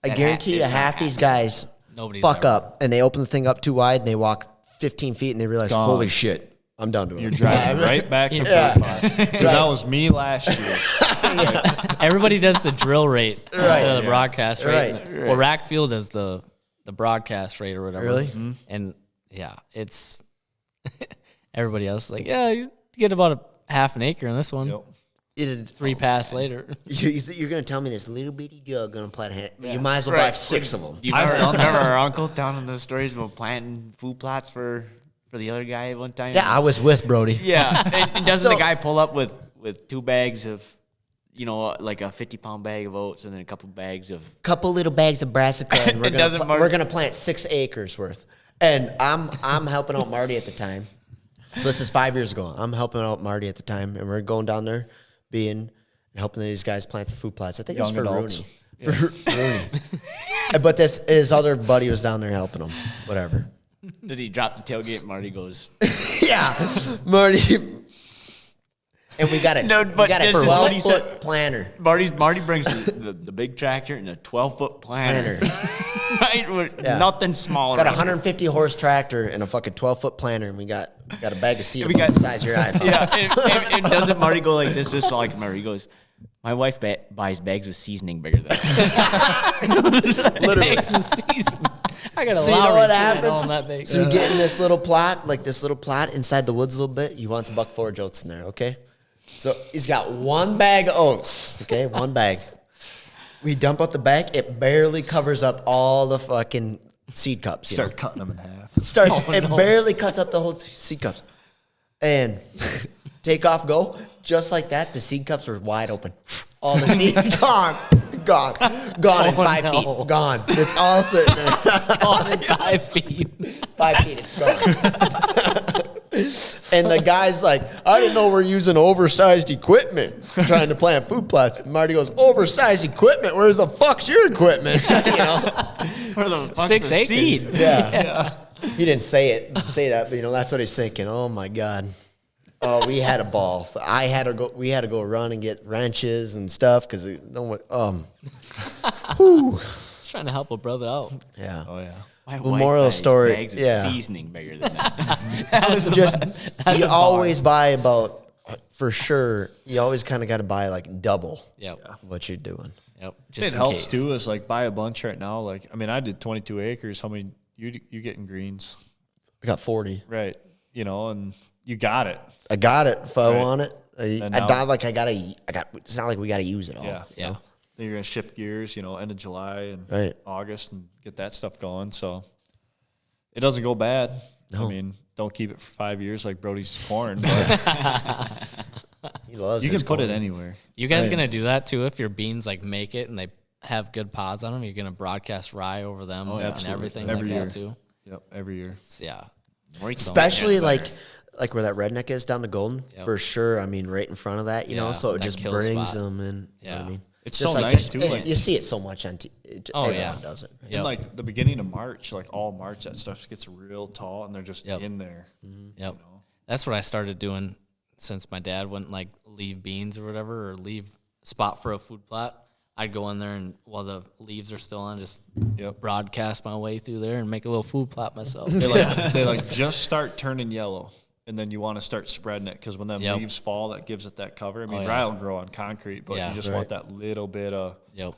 I guarantee you, it's not half these guys Nobody's fuck ever- up and they open the thing up too wide and they walk 15 feet and they realize, Gone. holy shit, I'm done doing You're it. driving right back to Yeah. food plots. That was me last year. Everybody does the drill rate instead of the Yeah. broadcast rate. Right. Well, Rack Fuel does the broadcast rate or whatever. Really? And yeah, it's everybody else is like, yeah, you get about a half an acre in this one. Yep. Three pass later. You're going to tell me this little bitty jug going to plant You might as well buy 6 of them. Do you remember our uncle telling the stories about planting food plots for the other guy one time? Yeah, I was with Brody. Yeah, and doesn't So- the guy pull up with 2 bags of, you know, like a 50-pound bag of oats and then a couple bags of. Couple little bags of brassica, and It doesn't we're Mark- gonna plant 6 acres worth. And I'm helping out Marty at the time. So this is 5 years ago. I'm helping out Marty at the time, and we're going down there, helping these guys plant the food plots. I think it was Young for adults. Rooney. For Rooney. But his other buddy was down there helping him. Whatever. Did he drop the tailgate? Marty goes. Yeah, Marty. And we got it. No, we but got a this is what he 12-foot planter. Marty brings the big tractor and a 12-foot planter. Right, with Yeah. nothing smaller. Got a on it. 150 horse tractor and a fucking 12-foot planter, and we got a bag of seed We about got- the size of your iPhone. Yeah, and doesn't Marty go like this? This is like Marty goes. My wife buys bags with seasoning bigger than that. Literally. I got a So you know Lowry what sitting happens? on that big. So you get in this little plot, inside the woods a little bit. You want some buck forage oats in there, okay? So he's got 1 bag of oats, okay? 1 bag. We dump out the bag. It barely covers up all the fucking seed cups. You know? Start cutting them in half. It barely cuts up the whole seed cups. And take off, go. Just like that, the seed cups were wide open. All the seeds gone in 5 feet, gone. It's all sitting there. Only 5 feet. 5 feet, it's gone. And the guy's like, I didn't know we're using oversized equipment trying to plant food plots. And Marty goes, oversized equipment? Where's the fuck's your equipment? You know? Where the fuck's 6 the acres. seed? Yeah. He didn't say that, but you know, that's what he's thinking. Oh my God. Oh, we had a ball. We had to go run and get wrenches and stuff because Just trying to help a brother out. yeah. Oh yeah. My Well, wife moral buys story, bags of yeah. seasoning bigger than that. Just you always buy about for sure. You always kind of got to buy like double Yep. what you're doing. Yep. Just It in helps case. too. Is like buy a bunch right now. Like I mean, I did 22 acres. How many you getting greens, I got 40. right? You know, and you got it. I got it. If I Right. want it, And I now- not like I got. It's not like we got to use it all. Yeah. Yeah. Then you're gonna shift gears, you know, end of July and Right. August, and get that stuff going. So it doesn't go bad. No. I mean, don't keep it for 5 years like Brody's corn. But He loves. you his can put it corn. anywhere. You guys Right. gonna do that too? If your beans like make it and they have good pods on them, you're gonna broadcast rye over them and absolutely. everything Every like year. that too. Yep, every year. Yeah. Especially Yes, like better. like where that redneck is down the Golden, Yep. for sure. I mean, right in front of that, you know, Yeah, so it that just kill brings spot. them in. You know what I Yeah. mean? It's Just so like nice, that- too, and like- you see it so much on Oh, everyone yeah. does it. Yep. In like the beginning of March, like all March, that stuff gets real tall, and they're just Yep. in there. Yep. That's what I started doing since my dad wouldn't like leave beans or whatever or leave spot for a food plot. I'd go in there and while the leaves are still on, just Yep. broadcast my way through there and make a little food plot myself. They like just start turning yellow, and then you want to start spreading it because when them Yep. leaves fall, that gives it that cover. I mean, Oh, yeah. rye will grow on concrete, but Yeah. you just want that little bit of, Yep.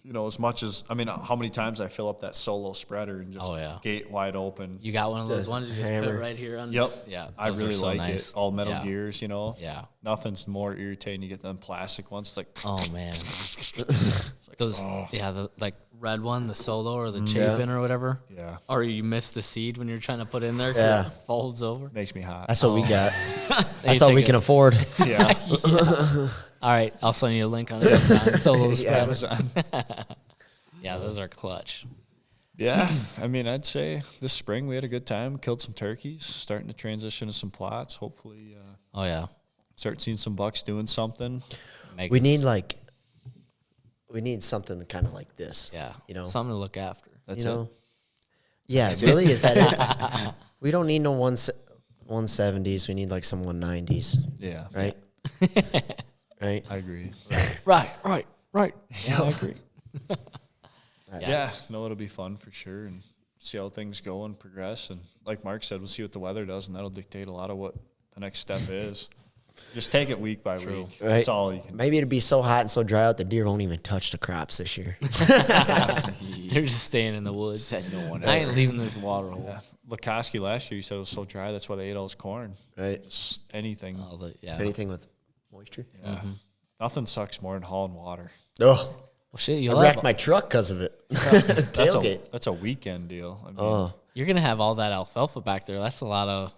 you know, as much as, I mean, how many times I fill up that solo spreader and just Oh, yeah. gate wide open. You got one of those ones you just put hammer. it right here on. Yep. Yeah. I those are really so like nice. it. All metal Yeah. gears, you know. Yeah. Nothing's more irritating. You get them plastic ones. It's like, Oh man. Those the like red one, the solo or the chafing or whatever. yeah, Or you miss the seed when you're trying to put in there. 'cause Yeah. It folds over. makes me hot. That's what we got. Hey, That's all take we a- can afford. yeah. All right, I'll send you a link on Amazon. Solo spreader. Amazon. Yeah, those are clutch. Yeah, I mean, I'd say this spring we had a good time. Killed some turkeys. Starting to transition to some plots. Hopefully, Oh yeah. start seeing some bucks doing something. Make We us- need something kind of like this. yeah, you know, something to look after. That's you it. know. Yeah, it really is that it? We don't need no 170s. We need like some 190s, Yeah, right? Right. I agree. Right. Yeah, I agree. Yeah, no, it'll be fun for sure, and see how things go and progress. And like Mark said, we'll see what the weather does, and that'll dictate a lot of what the next step is. Just take it week by week. Right. That's all you can. Maybe it'd be so hot and so dry out the deer won't even touch the crops this year. They're just staying in the woods. Said no one I ever. ain't leaving this water hole. Yeah. Lukoski last year, he said it was so dry, that's why they ate all his corn. Right. Just anything. All the, yeah. Anything with moisture. Yeah. Nothing sucks more than hauling water. Oh, Well, shit, I you'll wrecked have, my truck because of it. That's Tailgate. that's a weekend deal. I mean, Oh, you're gonna have all that alfalfa back there. That's a lot of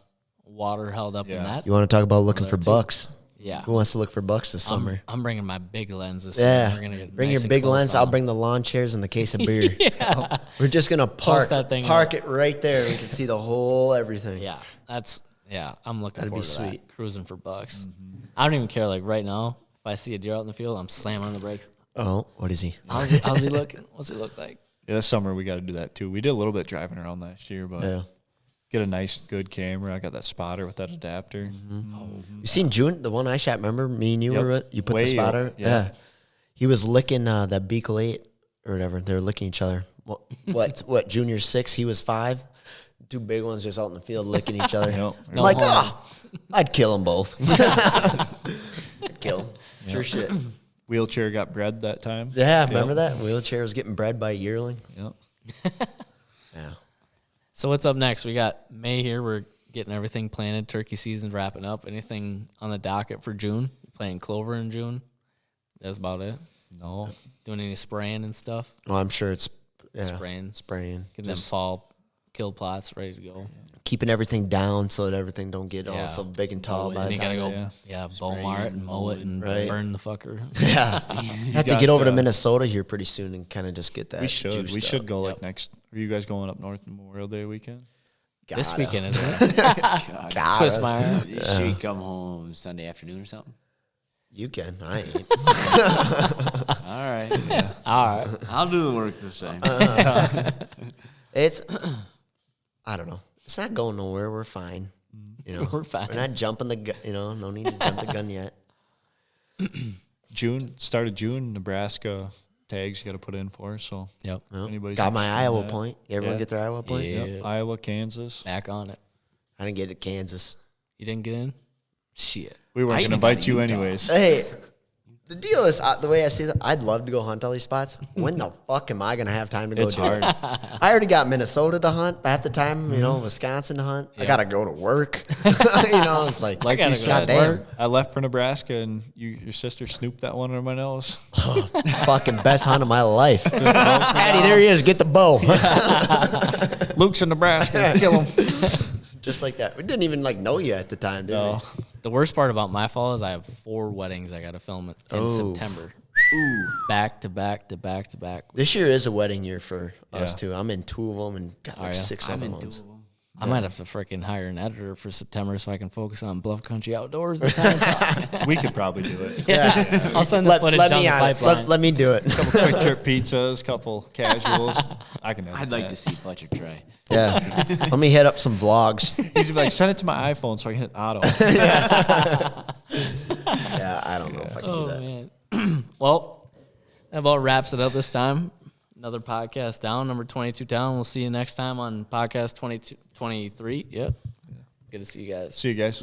water held up in Yeah. that. you want to talk about looking there for too. bucks? Yeah. Who wants to look for bucks this summer? I'm bringing my big lens this Yeah, year. We're gonna get bring nice your and big close lens. on I'll them. bring the lawn chairs and the case of beer. We're just gonna park that thing park up. it right there. We can see the whole everything. Yeah, I'm looking That'd be forward to that. sweet. Cruising for bucks. I don't even care. Like right now, if I see a deer out in the field, I'm slamming on the brakes. Oh, what is he? How's he looking? What's he look like? yeah, this summer we got to do that too. We did a little bit driving around last year, but Yeah. get a nice, good camera. I got that spotter with that adapter. You seen June, the one I shot? Remember me and you Yep. were with? You put Way the spotter. yeah. Yeah. He was licking that Beagle 8 or whatever. They were licking each other. What? Junior 6. He was 5. Two big ones just out in the field licking each other. Yep. I'm like, harm. I'd kill them both. I'd kill them. Sure shit. Wheelchair got bred that time. Yeah, remember that? Wheelchair was getting bred by a yearling. Yep. Yeah. So what's up next? We got May here. We're getting everything planted. Turkey season's wrapping up. Anything on the docket for June? Playing clover in June. That's about it. No. Doing any spraying and stuff? Well, I'm sure it's Spraying. Spraying. Getting them fall kill plots ready to go. Keeping everything down so that everything don't get Yeah. all so big and tall. Mow it. By And the you gotta time. go, Yeah. yeah, bowmar it and mow it and Right. burn the fucker. Yeah. Have to got, get over to Minnesota here pretty soon and kind of just get that. We should. juiced We should up. go like next. Are you guys going up north Memorial Day weekend? This Gotta. weekend, isn't it? Gotta. Twist my arm. Should we come home Sunday afternoon or something? You can. I ain't. All right. Yeah. All right. I'll do the work the same. It's, I don't know. It's not going nowhere. We're fine. You know, We're fine. We're not jumping the gun. You know, no need to jump the gun yet. Start of June, Nebraska tags you got to put in for. So Yep. Well, Anybody's got my interested in Iowa that? point. Everyone Yeah. get their Iowa point? Yeah. Yep. Iowa, Kansas. Back on it. I didn't get it. Kansas. You didn't get in? Shit. We weren't I going to even got invite you Utah. anyways. Hey, The deal is, the way I see it, I'd love to go hunt all these spots. When the fuck am I going to have time to go It's do hard. it? I already got Minnesota to hunt half the time, Wisconsin to hunt. I got to go to work. It's like Like gotta you go said, to goddamn. I left for Nebraska, and your sister snooped that one under my nose. Fucking best hunt of my life. Patty, there he is. Get the bow. Luke's in Nebraska. Kill him. Just like that. We didn't even know you at the time, did No. we? The worst part about my fall is I have 4 weddings I got to film in September. Ooh. Back to back to back to back. This year is a wedding year for us Yeah. too. I'm in 2 of them and got Oh, yeah? 6 I'm other in ones. 2 of them. I might have to freaking hire an editor for September so I can focus on Bluff Country Outdoors. The time. We could probably do it. Yeah. I'll send the Let footage me down the on it. pipeline. Let me do it. Couple quick trip pizzas, couple casuals. I can. I'd like to see Fletcher try. Yeah. Let me hit up some vlogs. He's like, send it to my iPhone so I can hit auto. Yeah, I don't know if I can do Oh, that. man. Well, that about wraps it up this time. Another podcast down, number 22 down. We'll see you next time on podcast 23. Yep. Good to see you guys. See you guys.